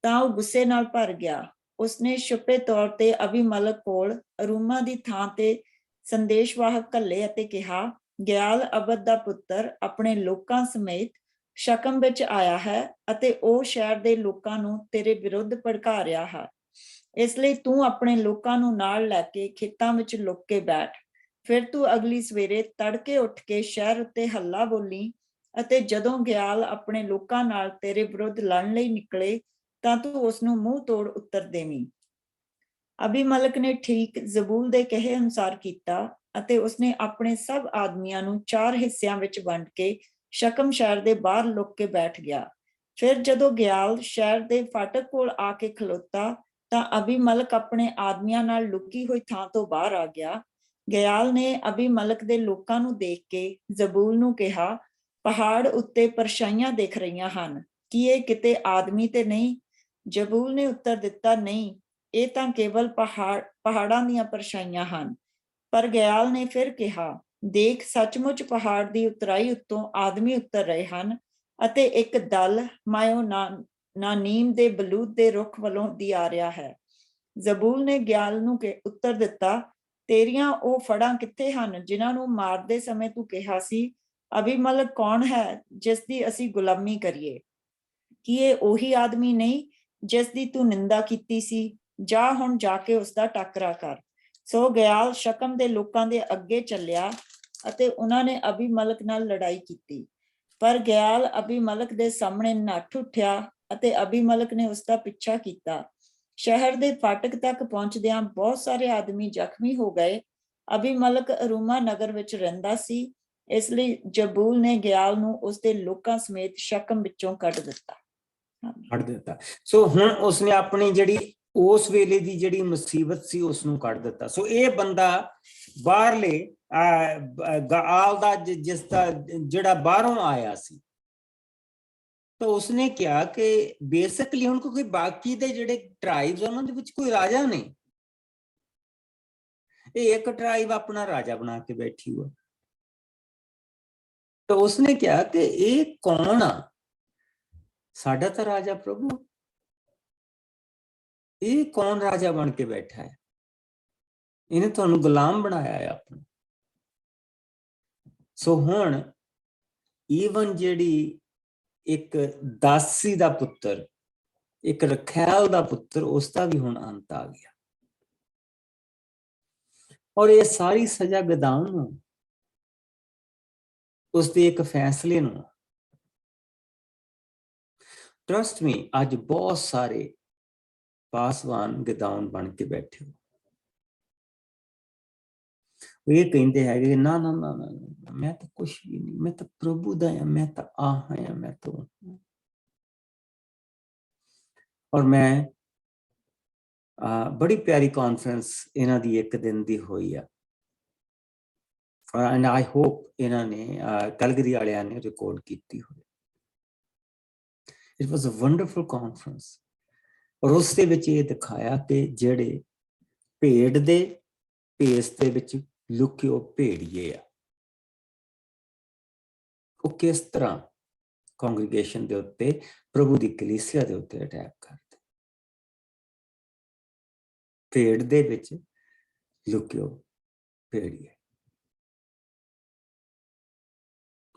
ਤਾਂ ਉਹ ਗੁੱਸੇ ਨਾਲ ਭਰ ਗਿਆ। ਉਸਨੇ ਛੁਪੇ ਤੌਰ ਤੇ ਅਬੀਮਲਕ ਕੋਲ ਅਰੂਮਾ ਦੀ ਥਾਂ ਤੇ ਸੰਦੇਸ਼ਵਾਹਕ ਘੱਲੇ ਅਤੇ ਕਿਹਾ, ਗਿਆਲ ਅਬਦ ਦਾ ਪੁੱਤਰ ਆਪਣੇ ਲੋਕਾਂ ਸਮੇਤ ਸ਼ਕਮ ਵਿੱਚ ਆਇਆ ਹੈ ਅਤੇ ਉਹ ਸ਼ਹਿਰ ਦੇ ਲੋਕਾਂ ਨੂੰ ਤੇਰੇ ਵਿਰੁੱਧ ਭੜਕਾ ਰਿਹਾ ਹੈ। ਇਸ ਲਈ ਤੂੰ ਆਪਣੇ ਲੋਕਾਂ ਨੂੰ ਨਾਲ ਲੈ ਕੇ ਖੇਤਾਂ ਵਿੱਚ ਲੁਕ ਕੇ ਬੈਠ। ਫਿਰ ਤੂੰ ਅਗਲੀ ਸਵੇਰੇ ਤੜਕੇ ਉੱਠ ਕੇ ਸ਼ਹਿਰ ਉੱਤੇ ਹੱਲਾ ਬੋਲੀ ਅਤੇ ਜਦੋਂ ਗਿਆਲ ਆਪਣੇ ਲੋਕਾਂ ਨਾਲ ਤੇਰੇ ਵਿਰੁੱਧ ਲੜਨ ਲਈ ਨਿਕਲੇ ਤਾਂ ਤੂੰ ਉਸਨੂੰ ਮੂੰਹ ਤੋੜ ਉੱਤਰ ਦੇਵੀਂ। ਅਬੀਮਲਕ ਨੇ ਠੀਕ ਜ਼ਬੂਲ ਦੇ ਕਹੇ ਅਨੁਸਾਰ ਕੀਤਾ ਅਤੇ ਉਸਨੇ ਆਪਣੇ ਸਭ ਆਦਮੀਆਂ ਨੂੰ 4 ਹਿੱਸਿਆਂ ਵਿੱਚ ਵੰਡ ਕੇ ਸ਼ਕਮ ਸ਼ਹਿਰ ਦੇ ਬਾਹਰ ਲੁਕ ਕੇ ਬੈਠ ਗਿਆ। ਫਿਰ ਜਦੋਂ ਗਿਆਲ ਸ਼ਹਿਰ ਦੇ ਫਾਟਕ ਕੋਲ ਆ ਕੇ ਖਲੋਤਾ ਤਾਂ ਅਬੀਮਲਕ ਆਪਣੇ ਆਦਮੀਆਂ ਨਾਲ ਲੁਕੀ ਹੋਈ ਥਾਂ ਤੋਂ ਬਾਹਰ ਆ ਗਿਆ। ਗਿਆਲ ਨੇ ਅਬੀਮਲਕ ਦੇ ਲੋਕਾਂ ਨੂੰ ਦੇਖ ਕੇ ਜ਼ਬੂਲ ਨੂੰ ਕਿਹਾ, ਪਹਾੜ ਉੱਤੇ ਪਰਛਾਈਆਂ ਦਿਖ ਰਹੀਆਂ ਹਨ, ਕੀ ਇਹ ਕਿਤੇ ਆਦਮੀ ਤੇ ਨਹੀਂ? ਜ਼ਬੂਲ ਨੇ ਉੱਤਰ ਦਿੱਤਾ, ਨਹੀਂ, ਇਹ ਤਾਂ ਕੇਵਲ ਪਹਾੜਾਂ ਦੀਆਂ ਪਰਛਾਈਆਂ ਹਨ। ਪਰ ਗਿਆਲ ਨੇ ਫਿਰ ਕਿਹਾ, ਦੇਖ, ਸੱਚਮੁੱਚ ਪਹਾੜ ਦੀ ਉਤਰਾਈ ਉੱਤੋਂ ਆਦਮੀ ਉਤਰ ਰਹੇ ਹਨ ਅਤੇ ਇੱਕ ਦਲ ਮਾਇਓਨਾਨੀਮ ਦੇ ਬਲੂਤ ਦੇ ਰੁੱਖ ਵੱਲੋਂ ਦੀ ਆ ਰਿਹਾ ਹੈ। ਜ਼ਬੂਲ ਨੇ ਗਿਆਲ ਨੂੰ ਉੱਤਰ ਦਿੱਤਾ, ਤੇਰੀਆਂ ਉਹ ਫੜਾਂ ਕਿੱਥੇ ਹਨ ਜਿਨ੍ਹਾਂ ਨੂੰ ਮਾਰਦੇ ਸਮੇਂ ਤੂੰ ਕਿਹਾ ਸੀ, ਅਬੀਮਲਕ ਕੌਣ ਹੈ ਜਿਸ ਦੀ ਅਸੀਂ ਗੁਲਾਮੀ ਕਰੀਏ? ਕੀ ਇਹ ਉਹੀ ਆਦਮੀ ਨਹੀਂ ਜਿਸ ਦੀ ਤੂੰ ਨਿੰਦਾ ਕੀਤੀ ਸੀ? ਜਾ ਹੁਣ ਜਾ ਕੇ ਉਸਦਾ ਟਾਕਰਾ ਕਰ। ਸੋ ਗਿਆਲ ਸ਼ਕਮ ਦੇ ਲੋਕਾਂ ਦੇ ਅੱਗੇ ਚੱਲਿਆ ਅਤੇ ਉਹਨਾਂ ਨੇ ਅਬੀਮਲਕ ਨਾਲ ਲੜਾਈ ਕੀਤੀ। ਪਰ ਗਿਆਲ ਅਬੀਮਲਕ ਦੇ ਸਾਹਮਣੇ ਨੱਠ ਉੱਠਿਆ ਅਤੇ ਅਬੀਮਲਕ ਨੇ ਉਸਦਾ ਪਿੱਛਾ ਕੀਤਾ। ਸ਼ਹਿਰ ਦੇ ਫਾਟਕ ਤੱਕ ਪਹੁੰਚਦਿਆਂ ਬਹੁਤ ਸਾਰੇ ਆਦਮੀ ਜ਼ਖਮੀ ਹੋ ਗਏ। ਅਬੀਮਲਕ ਅਰੂਮਾ ਨਗਰ ਵਿੱਚ ਰਹਿੰਦਾ ਸੀ, ਇਸ ਲਈ ਜ਼ਬੂਲ ਨੇ ਗਿਆਲ ਨੂੰ ਉਸਦੇ ਲੋਕਾਂ ਸਮੇਤ ਸ਼ਕਮ ਵਿੱਚੋਂ ਕੱਢ ਦਿੱਤਾ। ਸੋ ਹੁਣ ਉਸਨੇ ਆਪਣੀ ਜਿਹੜੀ ਉਸ ਵੇਲੇ ਦੀ ਜਿਹੜੀ ਮੁਸੀਬਤ ਸੀ ਉਸਨੂੰ ਕੱਢ ਦਿੱਤਾ। ਸੋ ਇਹ ਬੰਦਾ ਬਾਹਰਲੇ ਗਾਲ ਦਾ ਜਿਸ ਦਾ ਜਿਹੜਾ ਬਾਹਰੋਂ ਆਇਆ ਸੀ, ਤਾਂ ਉਸਨੇ ਕਿਹਾ ਕਿ ਬੇਸਿਕਲੀ ਹੁਣ ਕੋਈ ਬਾਕੀ ਦੇ ਜਿਹੜੇ ਟ੍ਰਾਈਬਸ ਉਹਨਾਂ ਦੇ ਵਿੱਚ ਕੋਈ ਰਾਜਾ ਨਹੀਂ, ਇਹ ਇੱਕ ਟ੍ਰਾਈਬ ਆਪਣਾ ਰਾਜਾ ਬਣਾ ਕੇ ਬੈਠੀ ਹੋਈ। ਤਾਂ ਉਸਨੇ ਕਿਹਾ ਕਿ ਇਹ ਕੌਣ ਆ? ਸਾਡਾ ਤਾਂ ਰਾਜਾ ਪ੍ਰਭੂ, ਇਹ ਕੌਣ ਰਾਜਾ ਬਣ ਕੇ ਬੈਠਾ ਹੈ? ਇਹਨੇ ਤੁਹਾਨੂੰ ਗੁਲਾਮ ਬਣਾਇਆ ਹੈ ਆਪਣਾ। ਸੋ ਹੁਣ ਈਵਨ ਜਿਹੜੀ ਇੱਕ ਦਾਸੀ ਦਾ ਪੁੱਤਰ, ਇੱਕ ਰਖੈਲ ਦਾ ਪੁੱਤਰ, ਉਸਦਾ ਵੀ ਹੁਣ ਅੰਤ ਆ ਗਿਆ। ਔਰ ਇਹ ਸਾਰੀ ਸਜ਼ਾ ਗਦਾਉਨ ਨੂੰ, ਉਸਦੇ ਇੱਕ ਫੈਸਲੇ ਨੂੰ। ਟਰਸਟ ਮੀ, ਅੱਜ ਬਹੁਤ ਸਾਰੇ ਪਾਸਵਾਨ ਗਦਾਉਨ ਬਣ ਕੇ ਬੈਠੇ ਹੋ। ਇਹ ਕਹਿੰਦੇ ਹੈਗੇ ਨਾ ਨਾ ਨਾ ਨਾ, ਮੈਂ ਤਾਂ ਕੁਛ ਵੀ ਨਹੀਂ, ਮੈਂ ਤਾਂ ਪ੍ਰਭੂ ਦਾ ਹਾਂ, ਮੈਂ ਤਾਂ ਆਹ ਹਾਂ, ਮੈਂ ਤਾਂ। ਔਰ ਮੈਂ ਬੜੀ ਪਿਆਰੀ ਕਾਨਫਰੰਸ ਇਹਨਾਂ ਦੀ ਇੱਕ ਦਿਨ ਦੀ ਹੋਈ ਆ, ਐਂਡ ਆਈ ਹੋਪ ਇਹਨਾਂ ਨੇ ਕਲਗਰੀ ਵਾਲਿਆਂ ਨੇ ਰਿਕਾਰਡ ਕੀਤੀ ਹੋਈ। It was a wonderful conference. ਔਰ ਉਸ ਦੇ ਵਿੱਚ ਇਹ ਦਿਖਾਇਆ ਕਿ ਜਿਹੜੇ ਭੇਡ ਦੇ ਭੇਸ ਦੇ ਵਿੱਚ ਲੁਕਿਓ ਭੇੜੀਏ ਆ, ਉਹ ਕਿਸ ਤਰ੍ਹਾਂ ਕੰਗਰੀਗੇਸ਼ਨ ਦੇ ਉੱਤੇ, ਪ੍ਰਭੂ ਦੀ ਕਲੀਸਿਆ ਦੇ ਉੱਤੇ ਅਟੈਕ ਕਰਦੇ। ਭੇਡ ਦੇ ਵਿੱਚ ਲੁਕਿਓ ਭੇੜੀਏ।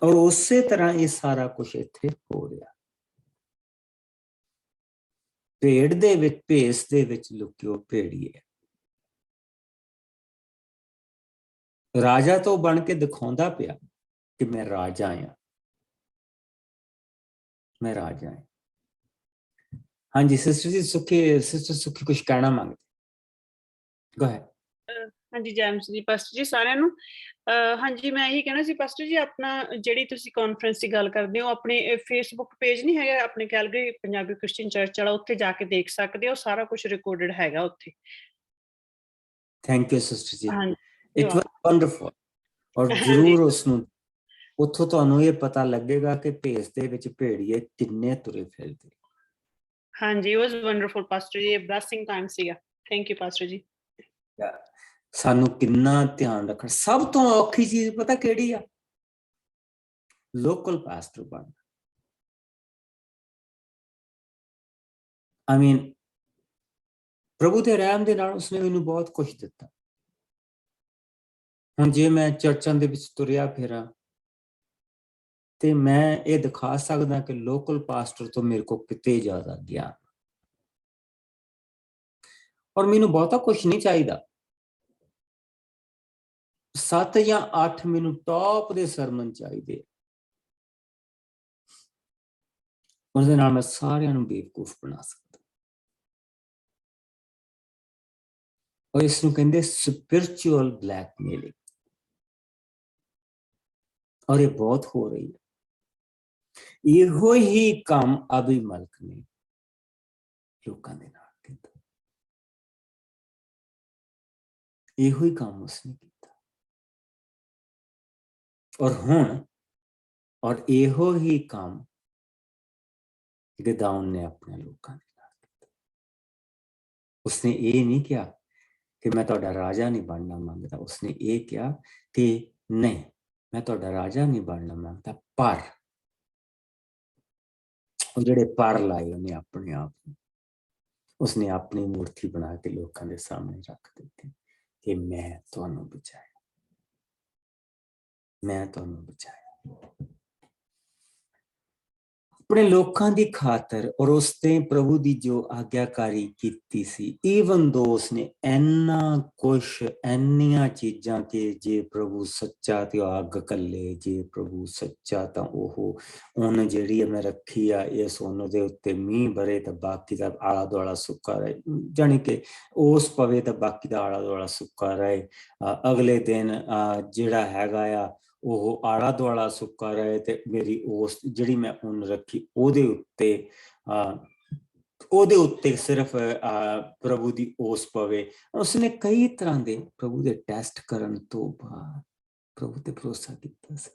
ਔਰ ਉਸੇ ਤਰ੍ਹਾਂ ਇਹ ਸਾਰਾ ਕੁਝ ਇੱਥੇ ਹੋ ਰਿਹਾ। ਭੇਡ ਦੇ ਵਿੱਚ ਭੇਸ ਦੇ ਵਿੱਚ ਲੁਕਿਓ ਭੇੜੀਏ। ਰਾਜਾ ਤੋਂ ਬਣ ਕੇ ਦਿਖਾਉਂਦਾ ਪਿਆ ਕਿ ਮੈਂ ਰਾਜਾ ਆ, ਮੈਂ ਰਾਜਾ ਆ। ਹਾਂਜੀ ਸਿਸਟਰ ਜੀ, ਸਿਸਟਰ ਸੁਖੀ ਕੁਝ ਕਹਿਣਾ ਮੰਗਦੇ, ਗੋ ਅहेड। ਹਾਂਜੀ ਜੈਮਸ ਜੀ, ਪਾਸਟਰ ਜੀ ਸਾਰਿਆਂ ਨੂੰ। ਹਾਂਜੀ ਮੈਂ ਇਹੀ ਕਹਿਣਾ ਸੀ ਪਾਸਟਰ ਜੀ, ਆਪਣਾ ਜਿਹੜੀ ਤੁਸੀਂ ਕਾਨਫਰੰਸ ਦੀ ਗੱਲ ਕਰਦੇ ਹੋ, ਆਪਣੇ ਫੇਸਬੁੱਕ ਪੇਜ ਨਹੀਂ ਹੈਗਾ ਆਪਣੇ ਕੈਲਗਰੀ ਪੰਜਾਬੀ ਕ੍ਰਿਸਚੀਅਨ ਚਰਚ ਵਾਲਾ, ਉੱਥੇ ਜਾ ਕੇ ਦੇਖ ਸਕਦੇ ਹੋ, ਸਾਰਾ ਕੁਝ ਰਿਕਾਰਡਡ ਹੈਗਾ ਉੱਥੇ। ਥੈਂਕ ਯੂ ਸਿਸਟਰ ਜੀ, ਹਾਂਜੀ ਇਟ ਵਾਸ ਵੰਡਰਫੁਲ। ਔਰ ਜ਼ਰੂਰ ਉਸ ਨੂੰ ਉੱਥੋਂ ਤੁਹਾਨੂੰ ਇਹ ਪਤਾ ਲੱਗੇਗਾ ਕਿ ਭੇਸ ਦੇ ਵਿੱਚ ਭੇੜੀਏ ਕਿੰਨੇ ਤੁਰੇ ਫਿਰਦੇ। ਹਾਂਜੀ ਇਟ ਵਾਸ ਵੰਡਰਫੁਲ ਪਾਸਟਰ ਜੀ, ਇਹ ਬਲੈਸਿੰਗ ਟਾਈਮ ਸੀਗਾ। ਥੈਂਕ ਯੂ ਪਾਸਟਰ ਜੀ। ਸਾਨੂੰ ਕਿੰਨਾ ਧਿਆਨ ਰੱਖਣਾ। ਸਭ ਤੋਂ ਔਖੀ ਚੀਜ਼ ਪਤਾ ਕਿਹੜੀ ਆ? ਲੋਕਲ ਪਾਸਟਰ ਬਣਨਾ। I mean, ਪ੍ਰਭੂ ਦੇ ਰਹਿਮ ਦੇ ਨਾਲ ਉਸਨੇ ਮੈਨੂੰ ਬਹੁਤ ਕੁਝ ਦਿੱਤਾ। ਹੁਣ ਜੇ ਮੈਂ ਚਰਚਾਂ ਦੇ ਵਿੱਚ ਤੁਰਿਆ ਫਿਰਾਂ ਤੇ ਮੈਂ ਇਹ ਦਿਖਾ ਸਕਦਾ ਕਿ ਲੋਕਲ ਪਾਸਟਰ ਤੋਂ ਮੇਰੇ ਕੋਲ ਕਿਤੇ ਜ਼ਿਆਦਾ ਗਿਆਨ, ਔਰ ਮੈਨੂੰ ਬਹੁਤਾ ਕੁਝ ਨਹੀਂ ਚਾਹੀਦਾ। 7 ਜਾਂ 8 ਮੈਨੂੰ ਟੌਪ ਦੇ ਸਰਮਨ ਚਾਹੀਦੇ, ਉਹਦੇ ਨਾਲ ਮੈਂ ਸਾਰਿਆਂ ਨੂੰ ਬੇਵਕੂਫ ਬਣਾ ਸਕਦਾ। ਔਰ ਇਸ ਨੂੰ ਕਹਿੰਦੇ ਸਪਿਰਿਚੁਅਲ ਬਲੈਕਮੇਲਿੰਗ, ਔਰ ਇਹ ਬਹੁਤ ਹੋ ਰਹੀ ਹੈ। ਇਹੋ ਹੀ ਕੰਮ ਅਬੀਮਲਕ ਨੇ ਲੋਕਾਂ ਦੇ ਨਾਲ ਕੀਤਾ, ਇਹੋ ਹੀ ਕੰਮ ਉਸਨੇ ਕੀਤਾ। ਔਰ ਇਹੋ ਹੀ ਕੰਮ ਗਿਦੌਨ ਨੇ ਆਪਣੇ ਲੋਕਾਂ ਦੇ ਨਾਲ ਕੀਤਾ। ਉਸਨੇ ਇਹ ਨਹੀਂ ਕਿਹਾ ਕਿ ਮੈਂ ਤੁਹਾਡਾ ਰਾਜਾ ਨਹੀਂ ਬਣਨਾ ਮੰਗਦਾ, ਉਸਨੇ ਇਹ ਕਿਹਾ ਕਿ ਨਹੀਂ ਮੈਂ ਤੁਹਾਡਾ ਰਾਜਾ ਨਹੀਂ ਬਣਨਾ ਮੰਗਦਾ, ਪਰ ਉਹ ਜਿਹੜੇ ਪਰ ਲਾਏ ਉਹਨੇ ਆਪਣੇ ਆਪ ਨੂੰ, ਉਸਨੇ ਆਪਣੀ ਮੂਰਤੀ ਬਣਾ ਕੇ ਲੋਕਾਂ ਦੇ ਸਾਹਮਣੇ ਰੱਖ ਦਿੱਤੀ ਕਿ ਮੈਂ ਤੁਹਾਨੂੰ ਬਚਾਇਆ, ਮੈਂ ਤੁਹਾਨੂੰ ਬਚਾਇਆ। ਆਪਣੇ ਲੋਕਾਂ ਦੀ ਖਾਤਰ, ਔਰ ਉਸਨੇ ਪ੍ਰਭੂ ਦੀ ਜੋ ਆਗਿਆਕਾਰੀ ਕੀਤੀ ਸੀ, ਈਵਨ ਦੋ ਉਸਨੇ ਇੰਨਾ ਕੁਛ, ਇੰਨੀਆਂ ਚੀਜ਼ਾਂ ਕਿ ਜੇ ਪ੍ਰਭੂ ਸੱਚਾ ਤੇ ਉਹ ਅੱਗ ਕੱਲੇ, ਜੇ ਪ੍ਰਭੂ ਸੱਚਾ ਤਾਂ ਉਹ ਉੱਨ ਜਿਹੜੀ ਮੈਂ ਰੱਖੀ ਆ ਇਸ ਉੱਨ ਦੇ ਉੱਤੇ ਮੀਂਹ ਵਰੇ ਤਾਂ ਬਾਕੀ ਦਾ ਆਲਾ ਦੁਆਲਾ ਸੁੱਕਾ ਰਹੇ, ਜਾਣੀ ਕਿ ਉਸ ਪਵੇ ਤਾਂ ਬਾਕੀ ਦਾ ਆਲਾ ਦੁਆਲਾ ਸੁੱਕਾ ਰਹੇ। ਅਗਲੇ ਦਿਨ ਜਿਹੜਾ ਹੈਗਾ ਆ ਉਹ ਆਲਾ ਦੁਆਲਾ ਸੁੱਕਾ ਰਹੇ, ਤੇ ਮੇਰੀ ਉਸ ਜਿਹੜੀ ਮੈਂ ਉੱਨ ਰੱਖੀ ਉਹਦੇ ਉੱਤੇ ਸਿਰਫ ਪ੍ਰਭੂ ਦੀ ਓਸ ਪਵੇ। ਉਸਨੇ ਕਈ ਤਰ੍ਹਾਂ ਦੇ ਪ੍ਰਭੂ ਦੇ ਟੈਸਟ ਕਰਨ ਤੋਂ ਬਾਅਦ ਪ੍ਰਭੂ ਤੇ ਭਰੋਸਾ ਕੀਤਾ ਸੀ।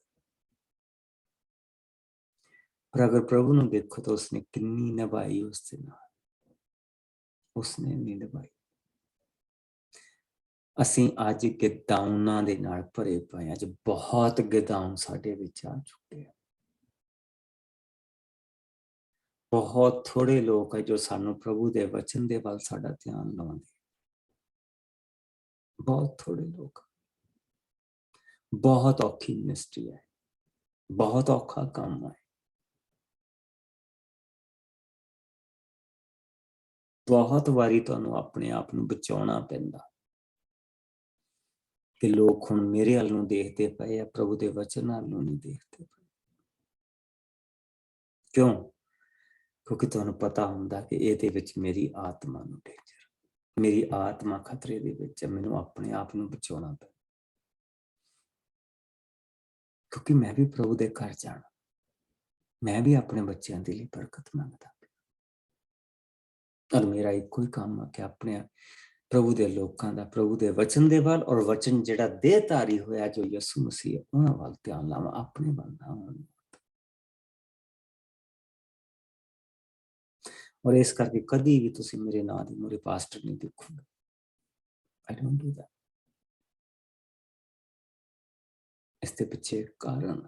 ਪਰ ਅਗਰ ਪ੍ਰਭੂ ਨੂੰ ਦੇਖੋ ਤਾਂ ਉਸਨੇ ਕਿੰਨੀ ਨਿਭਾਈ ਉਸ ਦੇ ਨਾਲ, ਉਸਨੇ ਨਹੀਂ ਨਿਭਾਈ। ਅਸੀਂ ਅੱਜ ਗਿਦਾਉਨਾਂ ਦੇ ਨਾਲ ਭਰੇ ਪਏ ਹਾਂ, ਅੱਜ ਬਹੁਤ ਗਿਦਾਉਨ ਸਾਡੇ ਵਿੱਚ ਆ ਚੁੱਕੇ ਆ। ਬਹੁਤ ਥੋੜੇ ਲੋਕ ਹੈ ਜੋ ਸਾਨੂੰ ਪ੍ਰਭੂ ਦੇ ਵਚਨ ਦੇ ਵੱਲ ਸਾਡਾ ਧਿਆਨ ਲਾਉਂਦੇ, ਬਹੁਤ ਥੋੜੇ ਲੋਕ। ਬਹੁਤ ਔਖੀ ਮਿਨਿਸਟਰੀ ਹੈ, ਬਹੁਤ ਔਖਾ ਕੰਮ ਹੈ, ਬਹੁਤ ਵਾਰੀ ਤੁਹਾਨੂੰ ਆਪਣੇ ਆਪ ਨੂੰ ਬਚਾਉਣਾ ਪੈਂਦਾ ਕਿ ਲੋਕ ਹੁਣ ਮੇਰੇ ਵੱਲ ਨੂੰ ਦੇਖਦੇ ਪਏ ਆ, ਪ੍ਰਭੂ ਦੇ ਵਚਨ ਵੱਲ ਨੂੰ ਨਹੀਂ ਦੇਖਦੇ ਪਏ। ਕਿਉਂ? ਕਿਉਂਕਿ ਤੁਹਾਨੂੰ ਪਤਾ ਹੁੰਦਾ ਕਿ ਇਹਦੇ ਵਿੱਚ ਮੇਰੀ ਆਤਮਾ ਨੂੰ ਡੇਂਜਰ, ਮੇਰੀ ਆਤਮਾ ਖਤਰੇ ਦੇ ਵਿੱਚ ਹੈ, ਮੈਨੂੰ ਆਪਣੇ ਆਪ ਨੂੰ ਬਚਾਉਣਾ ਪੈਂਦਾ। ਕਿਉਂਕਿ ਮੈਂ ਵੀ ਪ੍ਰਭੂ ਦੇ ਘਰ ਜਾਣਾ, ਮੈਂ ਵੀ ਆਪਣੇ ਬੱਚਿਆਂ ਦੇ ਲਈ ਬਰਕਤ ਮੰਗਦਾ, ਔਰ ਮੇਰਾ ਇੱਕੋ ਹੀ ਕੰਮ ਹੈ ਕਿ ਆਪਣੇ ਪ੍ਰਭੂ ਦੇ ਲੋਕਾਂ ਦਾ, ਪ੍ਰਭੂ ਦੇ ਵਚਨ ਦੇ ਵੱਲ, ਔਰ ਵਚਨ ਜਿਹੜਾ ਦੇਹਧਾਰੀ ਹੋਇਆ ਜੋ ਯਿਸੂ ਮਸੀਹ ਹੈ, ਉਹਨਾਂ ਵੱਲ ਧਿਆਨ ਲਾਵਾਂ, ਆਪਣੇ ਵੱਲ ਨਾ। ਔਰ ਇਸ ਕਰਕੇ ਕਦੀ ਵੀ ਤੁਸੀਂ ਮੇਰੇ ਨਾਂ ਦੇ ਮੂਹਰੇ ਪਾਸਟਰ ਨਹੀਂ ਦੇਖੋਗੇ। I don't do that. ਇਸ ਦੇ ਪਿੱਛੇ ਕਾਰਨ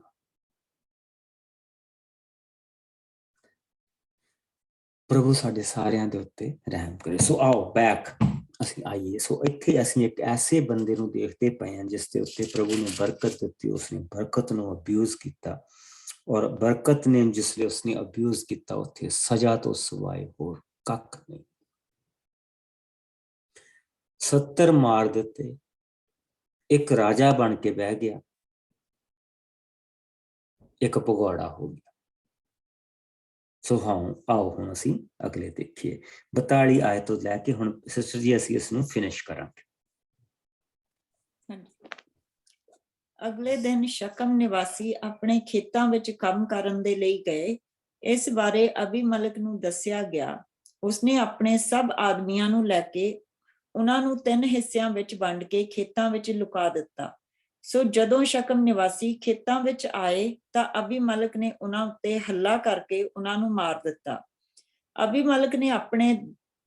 ਪ੍ਰਭੂ ਸਾਡੇ ਸਾਰਿਆਂ ਦੇ ਉੱਤੇ ਰਹਿਮ ਕਰੇ। ਸੋ ਆਓ ਬੈਕ ਅਸੀਂ ਆਈਏ। ਸੋ ਇੱਥੇ ਅਸੀਂ ਇੱਕ ਐਸੇ ਬੰਦੇ ਨੂੰ ਦੇਖਦੇ ਪਏ ਹਾਂ ਜਿਸ ਦੇ ਉੱਤੇ ਪ੍ਰਭੂ ਨੇ ਬਰਕਤ ਦਿੱਤੀ, ਉਸਨੇ ਬਰਕਤ ਨੂੰ ਅਬਿਊਜ਼ ਕੀਤਾ, ਔਰ ਬਰਕਤ ਨੇ ਜਿਸ ਲਈ ਉਸਨੇ ਅਬਿਊਜ਼ ਕੀਤਾ ਉੱਥੇ ਸਜ਼ਾ ਤੋਂ ਸਿਵਾਏ ਹੋਰ ਕੱਖ ਨਹੀਂ। 70 ਮਾਰ ਦਿੱਤੇ, ਇੱਕ ਰਾਜਾ ਬਣ ਕੇ ਬਹਿ ਗਿਆ, ਇੱਕ ਭਗੌੜਾ ਹੋ ਗਿਆ। ਸੋ ਹਾਂ, ਆਓ ਹੁਣ ਅਸੀਂ ਅਗਲੇ ਦੇਖੀਏ 42 ਆਇਤ ਤੋਂ ਲੈ ਕੇ ਹੁਣ ਸਿਸਟਰ ਜੀ ਅਸੀਂ ਇਸ ਨੂੰ ਫਿਨਿਸ਼ ਕਰਾਂਗੇ। ਅਗਲੇ ਦਿਨ ਸ਼ਕਮ ਨਿਵਾਸੀ ਆਪਣੇ ਖੇਤਾਂ ਵਿੱਚ ਕੰਮ ਕਰਨ ਦੇ ਲਈ ਗਏ। ਇਸ ਬਾਰੇ ਅਬੀਮਲਕ ਨੂੰ ਦੱਸਿਆ ਗਿਆ। ਉਸਨੇ ਆਪਣੇ ਸਭ ਆਦਮੀਆਂ ਨੂੰ ਲੈ ਕੇ ਉਹਨਾਂ ਨੂੰ 3 ਹਿੱਸਿਆਂ ਵਿੱਚ ਵੰਡ ਕੇ ਖੇਤਾਂ ਵਿੱਚ ਲੁਕਾ ਦਿੱਤਾ। ਸੋ ਜਦੋਂ ਸ਼ਕਮ ਨਿਵਾਸੀ ਖੇਤਾਂ ਵਿੱਚ ਆਏ ਤਾਂ ਅਬੀਮਲਕ ਨੇ ਉਹਨਾਂ ਉੱਤੇ ਹੱਲਾ ਕਰਕੇ ਉਹਨਾਂ ਨੂੰ ਮਾਰ ਦਿੱਤਾ। ਅਬੀਮਲਕ ਨੇ ਆਪਣੇ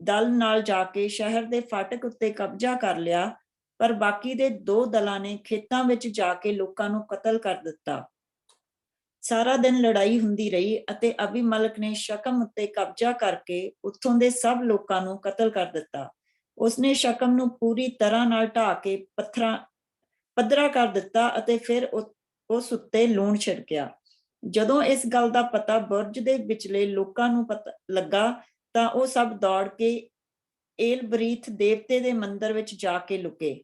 ਦਲ ਨਾਲ ਜਾ ਕੇ ਸ਼ਹਿਰ ਦੇ ਫਾਟਕ ਉੱਤੇ ਕਬਜ਼ਾ ਕਰ ਲਿਆ, ਪਰ ਬਾਕੀ ਦੇ 2 ਦਲਾਂ ਨੇ ਖੇਤਾਂ ਵਿੱਚ ਜਾ ਕੇ ਲੋਕਾਂ ਨੂੰ ਕਤਲ ਕਰ ਦਿੱਤਾ। ਸਾਰਾ ਦਿਨ ਲੜਾਈ ਹੁੰਦੀ ਰਹੀ ਅਤੇ ਅਬੀਮਲਕ ਨੇ ਸ਼ਕਮ ਉੱਤੇ ਕਬਜ਼ਾ ਕਰਕੇ ਉੱਥੋਂ ਦੇ ਸਭ ਲੋਕਾਂ ਨੂੰ ਕਤਲ ਕਰ ਦਿੱਤਾ। ਉਸਨੇ ਸ਼ਕਮ ਨੂੰ ਪੂਰੀ ਤਰ੍ਹਾਂ ਨਾਲ ਢਾਹ ਕੇ ਪੱਧਰਾ ਕਰ ਦਿੱਤਾ ਅਤੇ ਫਿਰ ਉਸ ਉੱਤੇ ਲੂਣ ਛਿੜਕਿਆ। ਜਦੋਂ ਇਸ ਗੱਲ ਦਾ ਪਤਾ ਬੁਰਜ ਦੇ ਵਿਚਲੇ ਲੋਕਾਂ ਨੂੰ ਪਤਾ ਲੱਗਾ ਤਾਂ ਉਹ ਸਭ ਦੌੜ ਕੇ ਏਲਬਰੀਥ ਦੇਵਤੇ ਦੇ ਮੰਦਿਰ ਵਿੱਚ ਜਾ ਕੇ ਲੁਕੇ।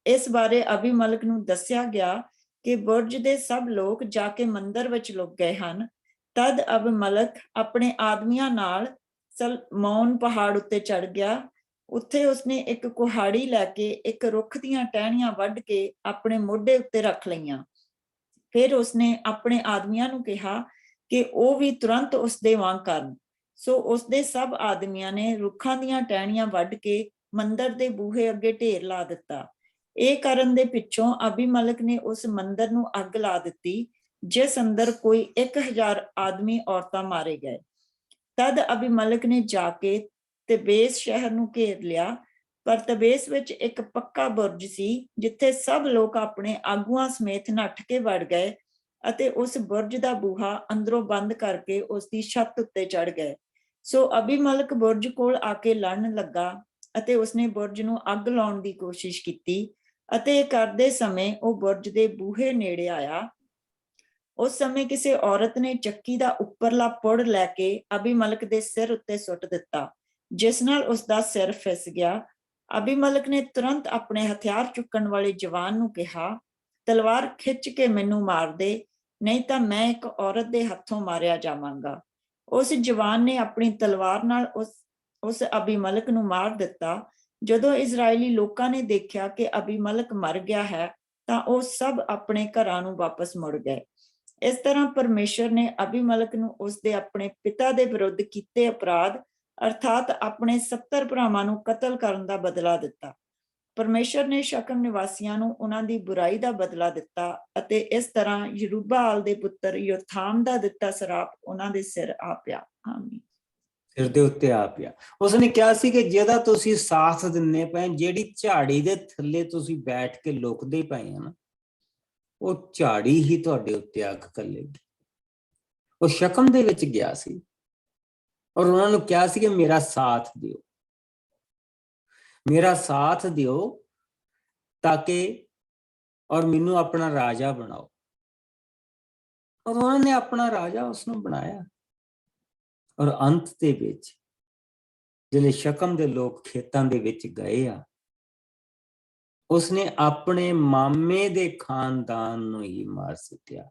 ਇਸ ਬਾਰੇ ਅਬੀਮਲਕ ਨੂੰ ਦੱਸਿਆ ਗਿਆ ਕਿ ਬੁਰਜ ਦੇ ਸਭ ਲੋਕ ਜਾ ਕੇ ਮੰਦਿਰ ਵਿੱਚ ਲੁਕ ਗਏ ਹਨ। ਤਦ ਅਬੀਮਲਕ ਆਪਣੇ ਆਦਮੀਆਂ ਨਾਲ ਸਲਮੋਨ ਪਹਾੜ ਉੱਤੇ ਚੜ ਗਿਆ। ਉੱਥੇ ਉਸਨੇ ਇੱਕ ਕੁਹਾੜੀ ਲੈ ਕੇ ਇੱਕ ਰੁੱਖ ਦੀਆਂ ਟਹਿਣੀਆਂ ਵੱਢ ਕੇ ਆਪਣੇ ਮੋਢੇ ਉੱਤੇ ਰੱਖ ਲਈਆਂ। ਫਿਰ ਉਸਨੇ ਆਪਣੇ ਆਦਮੀਆਂ ਨੂੰ ਕਿਹਾ ਕਿ ਉਹ ਵੀ ਤੁਰੰਤ ਉਸਦੇ ਵਾਂਗ ਕਰਨ। ਸੋ ਉਸਦੇ ਸਭ ਆਦਮੀਆਂ ਨੇ ਰੁੱਖਾਂ ਦੀਆਂ ਟਹਿਣੀਆਂ ਵੱਢ ਕੇ ਮੰਦਿਰ ਦੇ ਬੂਹੇ ਅੱਗੇ ਢੇਰ ਲਾ ਦਿੱਤਾ। ਇਹ ਕਰਨ ਦੇ ਪਿੱਛੋਂ ਅਬੀਮਲਕ ਨੇ ਉਸ ਮੰਦਿਰ ਨੂੰ ਅੱਗ ਲਾ ਦਿੱਤੀ, ਜਿਸ ਅੰਦਰ ਕੋਈ 1000 ਆਦਮੀ ਔਰਤਾਂ ਮਾਰੇ ਗਏ। ਤਦ ਅਬੀਮਲਕ ਨੇ ਜਾ ਕੇ ਤਬੇਸ ਸ਼ਹਿਰ ਨੂੰ ਘੇਰ ਲਿਆ, ਪਰ ਤਬੇਸ ਵਿੱਚ ਇੱਕ ਪੱਕਾ ਬੁਰਜ ਸੀ ਜਿੱਥੇ ਸਭ ਲੋਕ ਆਪਣੇ ਆਗੂਆਂ ਸਮੇਤ ਨੱਠ ਕੇ ਵੜ ਗਏ ਅਤੇ ਉਸ ਬੁਰਜ ਦਾ ਬੂਹਾ ਅੰਦਰੋਂ ਬੰਦ ਕਰਕੇ ਉਸ ਦੀ ਛੱਤ ਉੱਤੇ ਚੜ ਗਏ। ਸੋ ਅਬੀਮਲਕ ਬੁਰਜ ਕੋਲ ਆ ਕੇ ਲੜਨ ਲੱਗਾ ਅਤੇ ਉਸਨੇ ਬੁਰਜ ਨੂੰ ਅੱਗ ਲਾਉਣ ਦੀ ਕੋਸ਼ਿਸ਼ ਕੀਤੀ ਅਤੇ ਇਹ ਕਰਦੇ ਸਮੇਂ ਉਹ ਬੁਰਜ ਦੇ ਬੂਹੇ ਨੇੜੇ ਆਇਆ। ਉਸ ਸਮੇਂ ਕਿਸੇ ਔਰਤ ਨੇ ਚੱਕੀ ਦਾ ਉੱਪਰਲਾ ਪੁੜ ਲੈ ਕੇ ਅਬੀਮਲਕ ਦੇ ਸਿਰ ਉੱਤੇ ਸੁੱਟ ਦਿੱਤਾ, ਜਿਸ ਨਾਲ ਉਸਦਾ ਸਿਰ ਫਿਸ ਗਿਆ। ਅਬੀਮਲਕ ਨੇ ਤੁਰੰਤ ਆਪਣੇ ਹਥਿਆਰ ਚੁੱਕਣ ਵਾਲੇ ਜਵਾਨ ਨੂੰ ਕਿਹਾ, ਤਲਵਾਰ ਖਿੱਚ ਕੇ ਮੈਨੂੰ ਮਾਰ ਦੇ, ਨਹੀਂ ਤਾਂ ਮੈਂ ਇੱਕ ਔਰਤ ਦੇ ਹੱਥੋਂ ਮਾਰਿਆ ਜਾਵਾਂਗਾ। ਉਸ ਜਵਾਨ ਨੇ ਆਪਣੀ ਤਲਵਾਰ ਨਾਲ ਉਸ ਅਬੀਮਲਕ ਨੂੰ ਮਾਰ ਦਿੱਤਾ। ਜਦੋਂ ਇਜ਼ਰਾਈਲੀ ਲੋਕਾਂ ਨੇ ਦੇਖਿਆ ਕਿ ਅਬੀਮਲਕ ਮਰ ਗਿਆ ਹੈ ਤਾਂ ਉਹ ਸਭ ਆਪਣੇ ਘਰਾਂ ਨੂੰ ਵਾਪਸ ਮੁੜ ਗਏ। ਇਸ ਤਰ੍ਹਾਂ ਪਰਮੇਸ਼ਰ ਨੇ ਅਬੀਮਲਕ ਨੂੰ ਉਸਦੇ ਆਪਣੇ ਪਿਤਾ ਦੇ ਵਿਰੁੱਧ ਕੀਤੇ ਅਪਰਾਧ ਅਰਥਾਤ ਆਪਣੇ 70 ਭਰਾਵਾਂ ਨੂੰ ਕਤਲ ਕਰਨ ਦਾ ਬਦਲਾ ਦਿੱਤਾ। ਪਰਮੇਸ਼ਰ ਨੇ ਸ਼ਕਮ ਨਿਵਾਸੀਆਂ ਨੂੰ ਉਹਨਾਂ ਦੀ ਬੁਰਾਈ ਦਾ ਬਦਲਾ ਦਿੱਤਾ ਅਤੇ ਇਸ ਤਰ੍ਹਾਂ ਯਰੂਬਾਲ ਦੇ ਪੁੱਤਰ ਯੋਥਾਮ ਦਾ ਦਿੱਤਾ ਸਰਾਪ ਉਹਨਾਂ ਦੇ ਸਿਰ ਆ ਪਿਆ। ਆਮੀਨ। ਸਿਰ ਦੇ ਉੱਤੇ ਆ ਪਿਆ। ਉਸਨੇ ਕਿਹਾ ਸੀ ਕਿ ਜਿਹਦਾ ਤੁਸੀਂ ਸਾਥ ਦਿੰਦੇ ਪਏ, ਜਿਹੜੀ ਝਾੜੀ ਦੇ ਥੱਲੇ ਤੁਸੀਂ ਬੈਠ ਕੇ ਲੁਕਦੇ ਪਏ ਆ ਨਾ, ਉਹ ਝਾੜੀ ਹੀ ਤੁਹਾਡੇ ਉੱਤੇ ਅੱਗ ਘੱਲੇਗੀ। ਉਹ ਸ਼ਕਮ ਦੇ ਵਿੱਚ ਗਿਆ ਸੀ ਔਰ ਉਹਨਾਂ ਨੂੰ ਕਿਹਾ ਸੀ ਕਿ ਮੇਰਾ ਸਾਥ ਦਿਓ, ਮੇਰਾ ਸਾਥ ਦਿਓ ਤਾਂ ਕਿ ਔਰ ਮੈਨੂੰ ਆਪਣਾ ਰਾਜਾ ਬਣਾਓ। ਔਰ ਉਹਨਾਂ ਨੇ ਆਪਣਾ ਰਾਜਾ ਉਸਨੂੰ ਬਣਾਇਆ। ਔਰ ਅੰਤ ਦੇ ਵਿੱਚ ਜਿਹੜੇ ਸ਼ਕਮ ਦੇ ਲੋਕ ਖੇਤਾਂ ਦੇ ਵਿੱਚ ਗਏ ਆ, ਉਸਨੇ ਆਪਣੇ ਮਾਮੇ ਦੇ ਖਾਨਦਾਨ ਨੂੰ ਹੀ ਮਾਰ ਸੁੱਟਿਆ।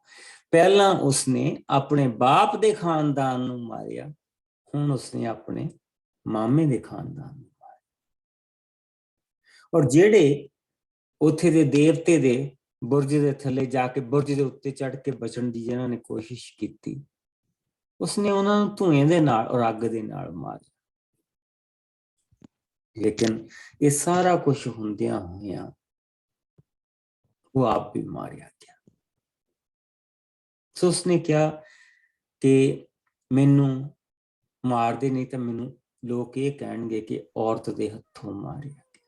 ਪਹਿਲਾਂ ਉਸਨੇ ਆਪਣੇ ਬਾਪ ਦੇ ਖਾਨਦਾਨ ਨੂੰ ਮਾਰਿਆ, ਹੁਣ ਉਸਨੇ ਆਪਣੇ ਮਾਮੇ ਦੇ ਖਾਨਦਾਨ ਨੂੰ ਮਾਰਿਆ। ਔਰ ਜਿਹੜੇ ਉੱਥੇ ਦੇ ਦੇਵਤੇ ਦੇ ਬੁਰਜ ਦੇ ਥੱਲੇ ਜਾ ਕੇ ਬੁਰਜ ਦੇ ਉੱਤੇ ਚੜ੍ਹ ਕੇ ਬਚਣ ਦੀ ਜਿਹਨਾਂ ਨੇ ਕੋਸ਼ਿਸ਼ ਕੀਤੀ, ਉਸਨੇ ਉਹਨਾਂ ਨੂੰ ਧੂਏ ਦੇ ਨਾਲ ਔਰ ਅੱਗ ਦੇ ਨਾਲ ਮਾਰਿਆ। ਲੇਕਿਨ ਇਹ ਸਾਰਾ ਕੁਝ ਹੁੰਦਿਆਂ ਹੋਇਆਂ ਉਹ ਆਪ ਵੀ ਮਾਰਿਆ ਗਿਆ। ਸੋ ਉਸਨੇ ਕਿਹਾ ਕਿ ਮੈਨੂੰ ਮਾਰ ਦੇ, ਨਹੀਂ ਤਾਂ ਮੈਨੂੰ ਲੋਕ ਇਹ ਕਹਿਣਗੇ ਕਿ ਔਰਤ ਦੇ ਹੱਥੋਂ ਮਾਰਿਆ ਗਿਆ।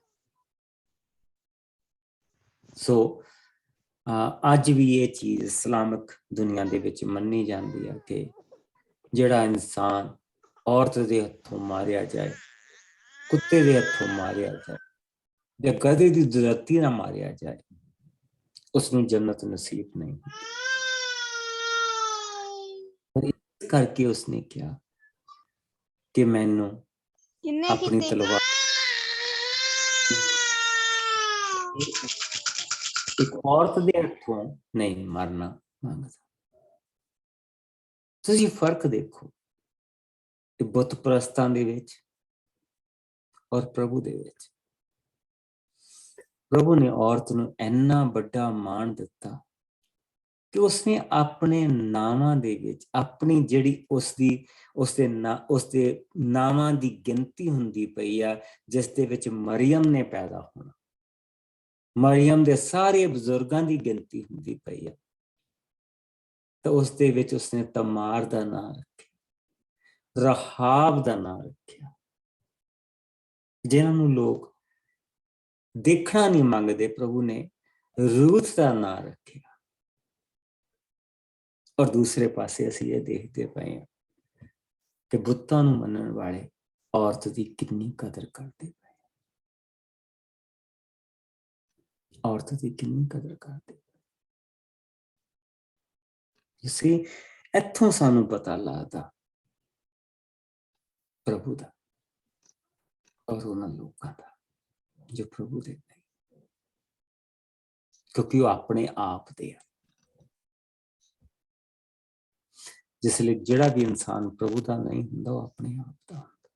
ਸੋ ਅੱਜ ਵੀ ਇਹ ਚੀਜ਼ ਇਸਲਾਮਿਕ ਦੁਨੀਆ ਦੇ ਵਿੱਚ ਮੰਨੀ ਜਾਂਦੀ ਹੈ ਕਿ ਜਿਹੜਾ ਇਨਸਾਨ ਔਰਤ ਦੇ ਹੱਥੋਂ ਮਾਰਿਆ ਜਾਏ, ਕੁੱਤੇ ਦੇ ਹੱਥੋਂ ਮਾਰਿਆ ਜਾਏ ਜਾਂ ਗਧੇ ਦੀ ਦੁਰਤੀ ਨਾਲ ਮਾਰਿਆ ਜਾਏ, ਉਸਨੂੰ ਜੰਨਤ ਨਸੀਬ ਨਹੀਂ ਹੁੰਦੀ। ਇਸ ਕਰਕੇ ਉਸਨੇ ਕਿਹਾ ਕਿ ਮੈਨੂੰ किन्ने अपनी कीते? तलवार एक औरत ਦੇ ਹੱਥੋਂ ਨਹੀਂ ਮਰਨਾ ਮੰਗਦਾ। ਤੁਸੀਂ ਫਰਕ ਦੇਖੋ ਕਿ ਬੁੱਤ ਪ੍ਰਸਤਾਂ ਦੇ ਵਿੱਚ ਔਰ ਪ੍ਰਭੂ ਦੇ ਵਿੱਚ। ਪ੍ਰਭੂ ਨੇ ਔਰਤ ਨੂੰ ਇੰਨਾ ਵੱਡਾ ਮਾਣ ਦਿੱਤਾ ਕਿ ਉਸਨੇ ਆਪਣੇ ਨਾਵਾਂ ਦੇ ਵਿੱਚ ਆਪਣੀ ਜਿਹੜੀ ਉਸਦੇ ਨਾਵਾਂ ਦੀ ਗਿਣਤੀ ਹੁੰਦੀ ਪਈ ਆ, ਜਿਸ ਦੇ ਵਿੱਚ ਮਰੀਅਮ ਨੇ ਪੈਦਾ ਹੋਣਾ, ਮਰੀਅਮ ਦੇ ਸਾਰੇ ਬਜ਼ੁਰਗਾਂ ਦੀ ਗਿਣਤੀ ਹੁੰਦੀ ਪਈ ਆ, ਤਾਂ ਉਸ ਦੇ ਵਿੱਚ ਉਸਨੇ ਤਮਾਰ ਦਾ ਨਾਂ ਰੱਖਿਆ, ਰਹਾਬ ਦਾ ਨਾਂ ਰੱਖਿਆ, ਜਿਨ੍ਹਾਂ ਨੂੰ ਲੋਕ ਦੇਖਣਾ ਨਹੀਂ ਮੰਗਦੇ। ਪ੍ਰਭੂ ਨੇ ਰੂਥ ਦਾ ਨਾਂ ਰੱਖਿਆ। ਔਰ ਦੂਸਰੇ ਪਾਸੇ ਅਸੀਂ ਇਹ ਦੇਖਦੇ ਪਏ ਹਾਂ ਕਿ ਬੁੱਤਾਂ ਨੂੰ ਮੰਨਣ ਵਾਲੇ ਔਰਤ ਦੀ ਕਿੰਨੀ ਕਦਰ ਕਰਦੇ ਪਏ, ਔਰਤ ਦੀ ਕਿੰਨੀ ਕਦਰ ਕਰਦੇ। ਇਸੇ ਇੱਥੋਂ ਸਾਨੂੰ ਪਤਾ ਲੱਗਦਾ ਪ੍ਰਭੂ ਦਾ ਔਰ ਉਹਨਾਂ ਲੋਕਾਂ ਦਾ ਜੋ ਪ੍ਰਭੂ ਦੇ ਨਹੀਂ, ਕਿਉਂਕਿ ਉਹ ਆਪਣੇ ਆਪ ਦੇ ਆ। ਜਿਸ ਲਈ ਜਿਹੜਾ ਵੀ ਇਨਸਾਨ ਪ੍ਰਭੂ ਦਾ ਨਹੀਂ ਹੁੰਦਾ, ਉਹ ਆਪਣੇ ਆਪ ਦਾ ਹੁੰਦਾ।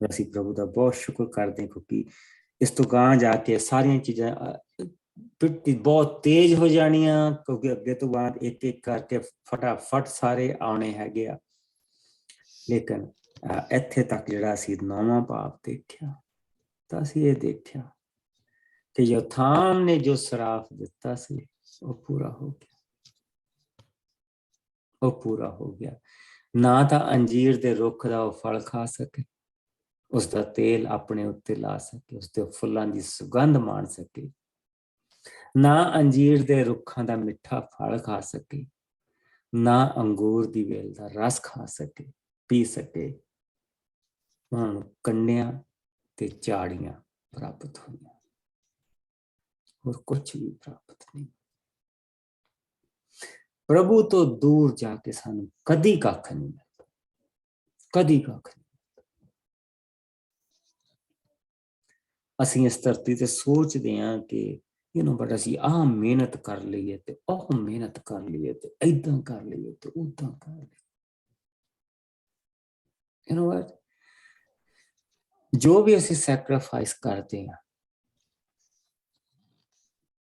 ਅਸੀਂ ਪ੍ਰਭੂ ਦਾ ਬਹੁਤ ਸ਼ੁਕਰ ਕਰਦੇ ਹਾਂ, ਕਿਉਂਕਿ ਇਸ ਤੋਂ ਗਾਂ ਜਾ ਕੇ ਸਾਰੀਆਂ ਚੀਜ਼ਾਂ ਬਹੁਤ ਤੇਜ਼ ਹੋ ਜਾਣੀਆਂ, ਕਿਉਂਕਿ ਅੱਗੇ ਤੋਂ ਬਾਅਦ ਇੱਕ ਇੱਕ ਕਰਕੇ ਫਟਾਫਟ ਸਾਰੇ ਆਉਣੇ ਹੈਗੇ ਆ। ਲੇਕਿਨ ਇੱਥੇ ਤੱਕ ਜਿਹੜਾ ਅਸੀਂ 9ਵਾਂ ਪਾਪ ਦੇਖਿਆ, ਤਾਂ ਅਸੀਂ ਇਹ ਦੇਖਿਆ ਕਿ ਯੋਥਾਮ ਨੇ ਜੋ ਸਰਾਪ ਦਿੱਤਾ ਸੀ ਉਹ ਪੂਰਾ ਹੋ ਗਿਆ, ਉਹ ਪੂਰਾ ਹੋ ਗਿਆ। ਨਾ ਤਾਂ ਅੰਜੀਰ ਦੇ ਰੁੱਖ ਦਾ ਉਹ ਫਲ ਖਾ ਸਕੇ, ਉਸਦਾ ਤੇਲ ਆਪਣੇ ਉੱਤੇ ਲਾ ਸਕੇ, ਉਸਦੇ ਫੁੱਲਾਂ ਦੀ ਸੁਗੰਧ ਮਾਣ ਸਕੇ, ਨਾ ਅੰਜੀਰ ਦੇ ਰੁੱਖਾਂ ਦਾ ਮਿੱਠਾ ਫਲ ਖਾ ਸਕੇ, ਨਾ ਅੰਗੂਰ ਦੀ ਵੇਲ ਦਾ ਰਸ ਖਾ ਸਕੇ, ਪੀ ਸਕੇ। ਉਹਨਾਂ ਨੂੰ ਕੰਨਿਆਂ ਤੇ ਝਾੜੀਆਂ ਪ੍ਰਾਪਤ ਹੋਈਆਂ, ਹੋਰ ਕੁਛ ਵੀ ਪ੍ਰਾਪਤ ਨਹੀਂ। ਪ੍ਰਭੂ ਤੋਂ ਦੂਰ ਜਾ ਕੇ ਸਾਨੂੰ ਕਦੀ ਕੱਖ ਨਹੀਂ ਮਿਲਦਾ, ਕਦੀ ਕੱਖ ਨਹੀਂ। ਅਸੀਂ ਇਸ ਧਰਤੀ ਤੇ ਸੋਚਦੇ ਹਾਂ ਕਿ ਬਟ ਅਸੀਂ ਆਹ ਮਿਹਨਤ ਕਰ ਲਈਏ ਤੇ ਉਹ ਮਿਹਨਤ ਕਰ ਲਈਏ ਤੇ ਏਦਾਂ ਕਰ ਲਈਏ ਤੇ ਓਦਾਂ ਕਰ ਲਈਏ। ਜੋ ਵੀ ਅਸੀਂ ਸੈਕਰੀਫਾਈਸ ਕਰਦੇ ਹਾਂ,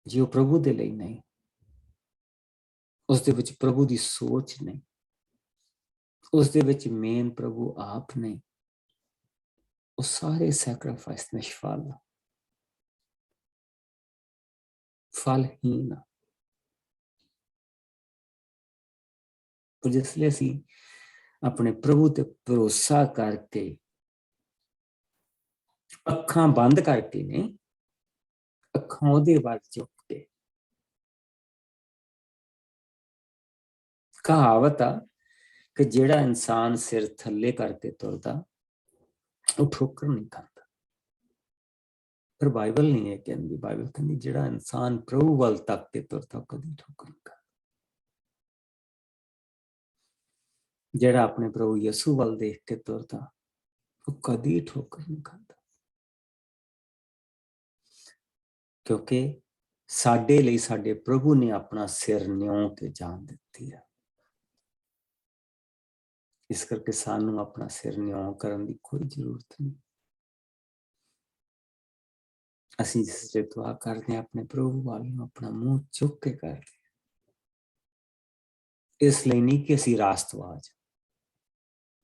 ਜੇ ਉਹ ਪ੍ਰਭੂ ਦੇ ਲਈ ਨਹੀਂ, ਉਸ ਦੇ ਵਿੱਚ ਪ੍ਰਭੂ ਦੀ ਸੋਚ ਨਹੀਂ, ਉਸ ਦੇ ਵਿੱਚ ਮੇਨ ਪ੍ਰਭੂ ਆਪ ਨਹੀਂ, ਉਹ ਸਾਰੇ ਸੈਕਰੀਫਾਈਸ ਨਿਸ਼ਫਲ, ਫਲਹੀਨ। ਜਿਸ ਲਈ ਅਸੀਂ ਆਪਣੇ ਪ੍ਰਭੂ ਤੇ ਭਰੋਸਾ ਕਰਕੇ, ਅੱਖਾਂ ਬੰਦ ਕਰਕੇ ਨਹੀਂ, ਅੱਖਾਂ ਉਹਦੇ ਵੱਲ ਚੁੱਕ ਕੇ। ਕਹਾਵਤ ਆ ਕਿ ਜਿਹੜਾ ਇਨਸਾਨ ਸਿਰ ਥੱਲੇ ਕਰਕੇ ਤੁਰਦਾ ਉਹ ਠੋਕਰ ਨਹੀਂ ਖਾਂਦਾ। ਪਰ ਬਾਈਬਲ ਨਹੀਂ ਇਹ ਕਹਿੰਦੀ, ਬਾਈਬਲ ਕਹਿੰਦੀ ਜਿਹੜਾ ਇਨਸਾਨ ਪ੍ਰਭੂ ਵੱਲ ਤੱਕ ਕੇ ਤੁਰਦਾ ਕਦੀ ਠੋਕਰ ਨਹੀਂ ਖਾਂਦਾ। ਜਿਹੜਾ ਆਪਣੇ ਪ੍ਰਭੂ ਯਿਸੂ ਵੱਲ ਦੇਖ ਕੇ ਤੁਰਦਾ ਉਹ ਕਦੀ ਠੋਕਰ ਨਹੀਂ ਖਾਂਦਾ, ਕਿਉਂਕਿ ਸਾਡੇ ਲਈ ਸਾਡੇ ਪ੍ਰਭੂ ਨੇ ਆਪਣਾ ਸਿਰ ਨਿਉਂ ਕੇ ਜਾਨ ਦਿੱਤੀ ਹੈ। ਇਸ ਕਰਕੇ ਸਾਨੂੰ ਆਪਣਾ ਸਿਰ ਨਿਉਂ ਕਰਨ ਦੀ ਕੋਈ ਜ਼ਰੂਰਤ ਨਹੀਂ। ਅਸੀਂ ਜਿਸ ਵੇਲੇ ਦੁਆ ਕਰਦੇ ਹਾਂ, ਆਪਣੇ ਪ੍ਰਭੂ ਵੱਲ ਨੂੰ ਆਪਣਾ ਮੂੰਹ ਚੁੱਕ ਕੇ ਕਰਦੇ ਹਾਂ, ਇਸ ਲਈ ਨਹੀਂ ਕਿ ਅਸੀਂ ਰਾਸਤਵਾਜ,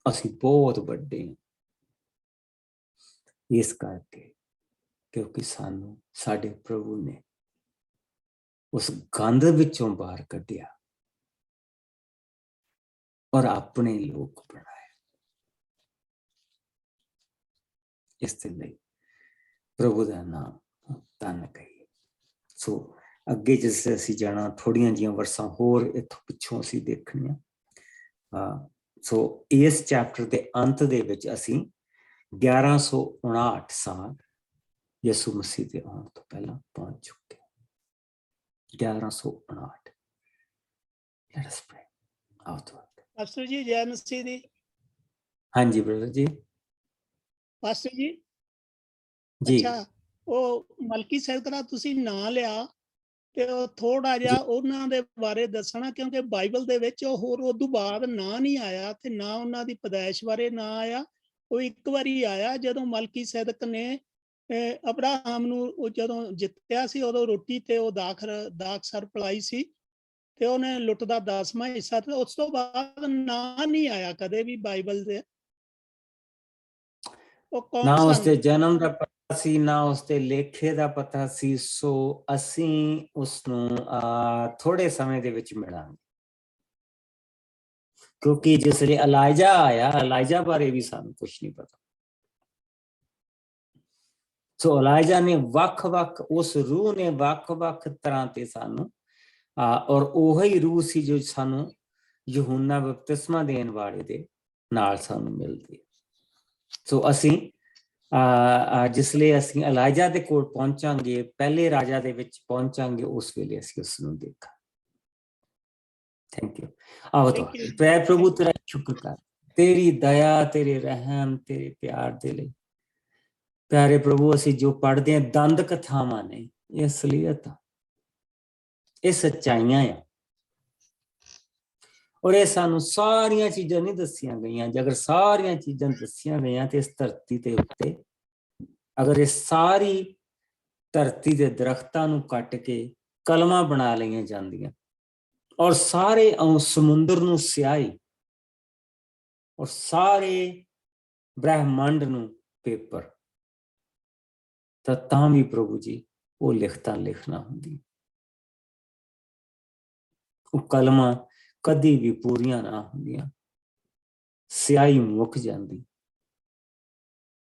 ਅਸੀਂ ਬਹੁਤ ਵੱਡੇ ਹਾਂ, ਇਸ ਕਰਕੇ ਕਿਉਂਕਿ ਸਾਨੂੰ ਸਾਡੇ ਪ੍ਰਭੂ ਨੇ ਉਸ ਗੰਧ ਵਿੱਚੋਂ ਬਾਹਰ ਕੱਢਿਆ ਔਰ ਆਪਣੇ ਲੋਕ ਬਣਾਏ। ਇਸ ਦੇ ਲਈ ਪ੍ਰਭੂ ਦਾ ਨਾਮ ਧੰਨ ਕਹੀਏ। ਸੋ ਅੱਗੇ ਜਿਸ ਅਸੀਂ ਜਾਣਾ, ਥੋੜੀਆਂ ਜਿਹੀਆਂ ਵਰਸਾਂ ਹੋਰ ਇੱਥੋਂ ਪਿੱਛੋਂ ਅਸੀਂ ਦੇਖਣੀਆਂ। ਸੋ ਇਸ ਚੈਪਟਰ ਦੇ ਅੰਤ ਦੇ ਵਿੱਚ ਅਸੀਂ 1159 ਸਾਲ ਯਿਸੂ ਮਸੀਹ ਦੇ ਆਉਣ ਤੋਂ ਪਹਿਲਾਂ ਪਹੁੰਚ ਚੁੱਕੇ। 1159। Let us pray. ਆਓ ਦੁਆ ਕਰੀਏ। ਪਾਸਟਰ ਜੀ ਜੈ ਮਸੀਹ ਦੀ। ਹਾਂਜੀ ਬ੍ਰਦਰ ਜੀ ਪਾਸਟਰ ਜੀ ਜੀ ਅੱਛਾ, ਉਹ ਮਲਕੀ ਸੈਦਕ ਦਾ ਤੁਸੀਂ ਨਾਂ ਲਿਆ ਤੇ ਉਹ ਥੋੜਾ ਜਿਹਾ ਉਹਨਾਂ ਦੇ ਬਾਰੇ ਦੱਸਣਾ, ਕਿਉਂਕਿ ਬਾਈਬਲ ਦੇ ਵਿੱਚ ਉਹ ਹੋਰ ਉਦੋਂ ਬਾਅਦ ਨਾਂ ਨਹੀਂ ਆਇਆ ਤੇ ਨਾ ਉਹਨਾਂ ਦੀ ਪੈਦਾਇਸ਼ ਬਾਰੇ ਨਾਂ ਆਇਆ। ਉਹ ਇੱਕ ਵਾਰੀ ਆਇਆ ਜਦੋਂ ਮਲਕੀ ਸੈਦਕ ਨੇ ਅਬਰਾਹਮ ਨੂੰ ਉਹ ਜਦੋਂ ਜਿੱਤਿਆ ਸੀ, ਉਦੋਂ ਰੋਟੀ ਤੇ ਉਹ ਦਾਖਸਰ ਪਿਲਾਈ ਸੀ ਤੇ ਉਹਨੇ ਲੁੱਟ ਦਾ 10ਵਾਂ ਹਿੱਸਾ, ਤੇ ਉਸ ਤੋਂ ਬਾਅਦ ਨਾਂ ਨਹੀਂ ਆਇਆ ਕਦੇ ਵੀ ਬਾਈਬਲ ਦੇ। ਉਹ ਕੌਣ ਨਾ ਸਨ? ਉਸਦੇ ਜਨਮ ਦਾ ਪਤਾ ਸੀ, ਨਾ ਉਸਦੇ ਲੇਖੇ ਦਾ ਪਤਾ ਸੀ। ਸੋ ਅਸੀਂ ਉਸਨੂੰ ਥੋੜੇ ਸਮੇਂ ਦੇ ਵਿੱਚ ਮਿਲਾਂਗੇ, ਕਿਉਂਕਿ ਜਿਸ ਵੇਲੇ ਅਲਾਈਜਾ ਆਇਆ, ਅਲਾਈਜਾ ਬਾਰੇ ਵੀ ਸਾਨੂੰ ਕੁਝ ਨਹੀਂ ਪਤਾ। ਸੋ ਅਲਾਈਜਾ ਨੇ ਵੱਖ-ਵੱਖ, ਉਸ ਰੂਹ ਨੇ ਵੱਖ-ਵੱਖ ਤਰ੍ਹਾਂ ਤੇ ਸਾਨੂੰ ਔਰ ਉਹੀ ਰੂਹ ਸੀ ਜੋ ਸਾਨੂੰ ਯਹੂਨਾ ਬਪਤਿਸਮਾ ਦੇਣ ਵਾਲੇ ਦੇ ਨਾਲ ਸਾਨੂੰ ਮਿਲਦੀ ਹੈ। ਸੋ ਅਸੀਂ ਜਿਸਲੇ ਅਸੀਂ ਅਲਾਈਜਾ ਦੇ ਕੋਲ ਪਹੁੰਚਾਂਗੇ, ਪਹਿਲੇ ਰਾਜਾ ਦੇ ਵਿੱਚ ਪਹੁੰਚਾਂਗੇ, ਉਸ ਵੇਲੇ ਅਸੀਂ ਉਸ ਨੂੰ ਦੇਖਾਂਗੇ। Thank you. ਆਓ ਤਾਂ ਪ੍ਰਭੂ ਤੇਰਾ ਸ਼ੁਕਰ ਕਰ, ਤੇਰੀ ਦਇਆ, ਤੇਰੇ ਰਹਿਮ, ਤੇਰੇ ਪਿਆਰ ਦੇ ਲਈ। ਪਿਆਰੇ ਪ੍ਰਭੂ, ਅਸੀਂ ਜੋ ਪੜ੍ਹਦੇ ਹਾਂ ਦੰਦ ਕਥਾਵਾਂ ਨੇ, ਇਹ ਅਸਲੀਅਤ ਆ, ਇਹ ਸੱਚਾਈਆਂ ਆ, ਔਰ ਇਹ ਸਾਨੂੰ ਸਾਰੀਆਂ ਚੀਜ਼ਾਂ ਨਹੀਂ ਦੱਸੀਆਂ ਗਈਆਂ। ਜੇ ਅਗਰ ਸਾਰੀਆਂ ਚੀਜ਼ਾਂ ਦੱਸੀਆਂ ਗਈਆਂ ਤੇ ਇਸ ਧਰਤੀ ਦੇ ਉੱਤੇ ਅਗਰ ਇਹ ਸਾਰੀ ਧਰਤੀ ਦੇ ਦਰਖਤਾਂ ਨੂੰ ਕੱਟ ਕੇ ਕਲਮਾਂ ਬਣਾ ਲਈਆਂ ਜਾਂਦੀਆਂ ਔਰ ਸਾਰੇ ਸਮੁੰਦਰ ਨੂੰ ਸਿਆਹੀ ਔਰ ਸਾਰੇ ਬ੍ਰਹਿਮੰਡ ਨੂੰ ਪੇਪਰ, ਤਾਂ ਵੀ ਪ੍ਰਭੂ ਜੀ ਉਹ ਲਿਖਤਾਂ ਲਿਖਣਾ ਹੁੰਦੀ, ਉਹ ਕਲਮਾਂ ਕਦੀ ਵੀ ਪੂਰੀਆਂ ਨਾ ਹੁੰਦੀਆਂ, ਸਿਆਹੀ ਮੁੱਕ ਜਾਂਦੀ,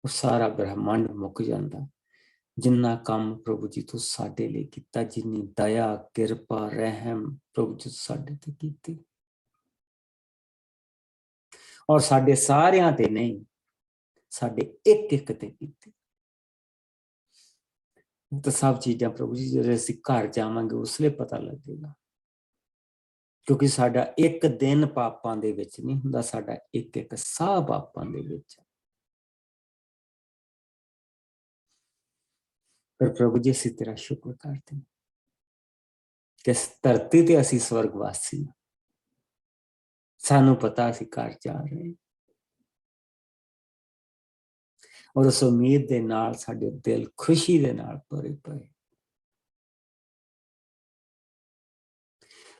ਉਹ ਸਾਰਾ ਬ੍ਰਹਿਮੰਡ ਮੁੱਕ ਜਾਂਦਾ। ਜਿੰਨਾ ਕੰਮ ਪ੍ਰਭੂ ਜੀ ਤੂੰ ਸਾਡੇ ਲਈ ਕੀਤਾ, ਜਿੰਨੀ ਦਇਆ, ਕਿਰਪਾ, ਰਹਿਮ ਪ੍ਰਭੂ ਜੀ ਸਾਡੇ ਤੇ ਕੀਤੀ, ਔਰ ਸਾਡੇ ਸਾਰਿਆਂ ਤੇ ਨਹੀਂ, ਸਾਡੇ ਇੱਕ ਇੱਕ ਤੇ ਕੀਤੀ। ਤਾਂ ਸਭ ਚੀਜ਼ਾਂ ਪ੍ਰਭੂ ਜੀ ਜਦੋਂ ਅਸੀਂ ਘਰ ਜਾਵਾਂਗੇ ਉਸ ਵੇਲੇ ਪਤਾ ਲੱਗੇਗਾ, ਕਿਉਂਕਿ ਸਾਡਾ ਇੱਕ ਦਿਨ ਪਾਪਾਂ ਦੇ ਵਿੱਚ ਨਹੀਂ ਹੁੰਦਾ, ਸਾਡਾ ਇੱਕ ਇੱਕ ਸਾਹ ਪਾਪਾਂ ਦੇ ਵਿੱਚ। ਪਰ ਪ੍ਰਭੂ ਜੀ ਅਸੀਂ ਤੇਰਾ ਸ਼ੁਕਰ ਕਰਦੇ ਹਾਂ ਕਿ ਇਸ ਧਰਤੀ ਤੇ ਅਸੀਂ ਸਵਰਗਵਾਸੀ ਹਾਂ, ਸਾਨੂੰ ਪਤਾ ਅਸੀਂ ਘਰ ਜਾ ਰਹੇ ਹਾਂ, ਔਰ ਉਸ ਉਮੀਦ ਦੇ ਨਾਲ ਸਾਡੇ ਦਿਲ ਖੁਸ਼ੀ ਦੇ ਨਾਲ ਭਰੇ ਪਏ।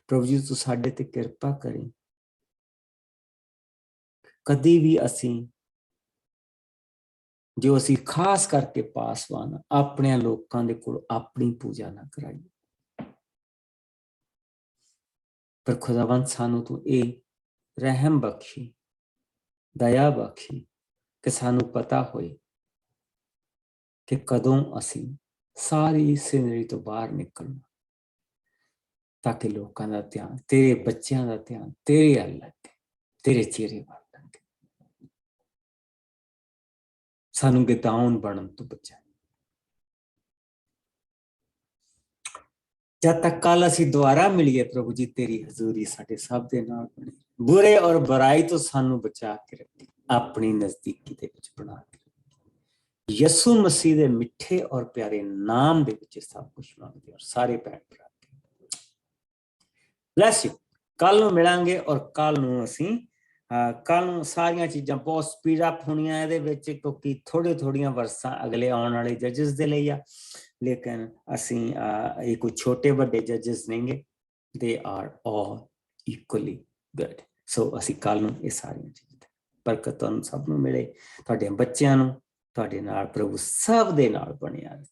ਪ੍ਰਭੂ ਜੀ ਤੂੰ ਸਾਡੇ ਤੇ ਕਿਰਪਾ ਕਰੀ, ਕਦੀ ਵੀ ਅਸੀਂ ਜੋ ਅਸੀਂ ਖਾਸ ਕਰਕੇ ਪਾਸਵਾਨ ਆਪਣੇ ਲੋਕਾਂ ਦੇ ਕੋਲ ਆਪਣੀ ਪੂਜਾ ਨਾ ਕਰਾਈਏ। ਪਰ ਖੁਦਾਵੰਦ ਸਾਨੂੰ ਤੂੰ ਇਹ ਰਹਿਮ ਬਖਸ਼ੀ, ਦਇਆ ਬਖਸ਼ੀ ਕਿ ਸਾਨੂੰ ਪਤਾ ਹੋਏ ਕਿ ਕਦੋਂ ਅਸੀਂ ਸਾਰੀ ਸਿਨਰੀ ਤੋਂ ਬਾਹਰ ਨਿਕਲਣਾ, ਤਾਂ ਕਿ ਲੋਕਾਂ ਦਾ ਧਿਆਨ, ਤੇਰੇ ਬੱਚਿਆਂ ਦਾ ਧਿਆਨ ਤੇਰੇ ਵੱਲ ਲੱਗੇ, ਤੇਰੇ ਚਿਹਰੇ ਵੱਲ ਲੱਗੇ। ਸਾਨੂੰ ਗਿਦਾਉਣ ਬਣਨ ਤੋਂ ਬਚਾ। ਜਦ ਤੱਕ ਕੱਲ ਅਸੀਂ ਦੁਆਰਾ ਮਿਲੀਏ ਪ੍ਰਭੂ ਜੀ, ਤੇਰੀ ਹਜ਼ੂਰੀ ਸਾਡੇ ਸਭ ਦੇ ਨਾਲ ਬਣੇ, ਬੁਰੇ ਔਰ ਬੁਰਾਈ ਤੋਂ ਸਾਨੂੰ ਬਚਾ ਕੇ ਰੱਖੇ, ਆਪਣੀ ਨਜ਼ਦੀਕੀ ਦੇ ਵਿੱਚ ਬਣਾ ਕੇ ਰੱਖੇ। ਯਿਸੂ ਮਸੀਹ ਦੇ ਮਿੱਠੇ ਔਰ ਪਿਆਰੇ ਨਾਮ ਦੇ ਵਿੱਚ ਸਭ ਕੁਝ ਮੰਗਦੇ ਔਰ ਸਾਰੇ ਭੈਣ ਭਰਾ ਬਲੈਸ ਯੂ। ਕੱਲ ਨੂੰ ਮਿਲਾਂਗੇ ਔਰ ਕੱਲ ਨੂੰ ਅਸੀਂ ਕੱਲ ਨੂੰ ਸਾਰੀਆਂ ਚੀਜ਼ਾਂ ਬਹੁਤ ਸਪੀਡ ਅਪ ਹੋਣੀਆਂ ਇਹਦੇ ਵਿੱਚ, ਕਿਉਂਕਿ ਥੋੜੀਆਂ ਵਰਸਾਂ ਅਗਲੇ ਆਉਣ ਵਾਲੇ ਜੱਜਸ ਦੇ ਲਈ ਆ, ਲੇਕਿਨ ਅਸੀਂ ਇਹ ਕੋਈ ਛੋਟੇ ਵੱਡੇ ਜੱਜਸ ਨਹੀਂਗੇ, they are all equally good. So ਅਸੀਂ ਕੱਲ ਨੂੰ ਇਹ ਸਾਰੀਆਂ ਚੀਜ਼ਾਂ ਬਰਕਤ ਤੁਹਾਨੂੰ ਸਭ ਨੂੰ ਮਿਲੇ, ਤੁਹਾਡੇ ਬੱਚਿਆਂ ਨੂੰ, ਤੁਹਾਡੇ ਨਾਲ ਪ੍ਰਭੂ ਸਭ ਦੇ ਨਾਲ ਬਣਿਆ।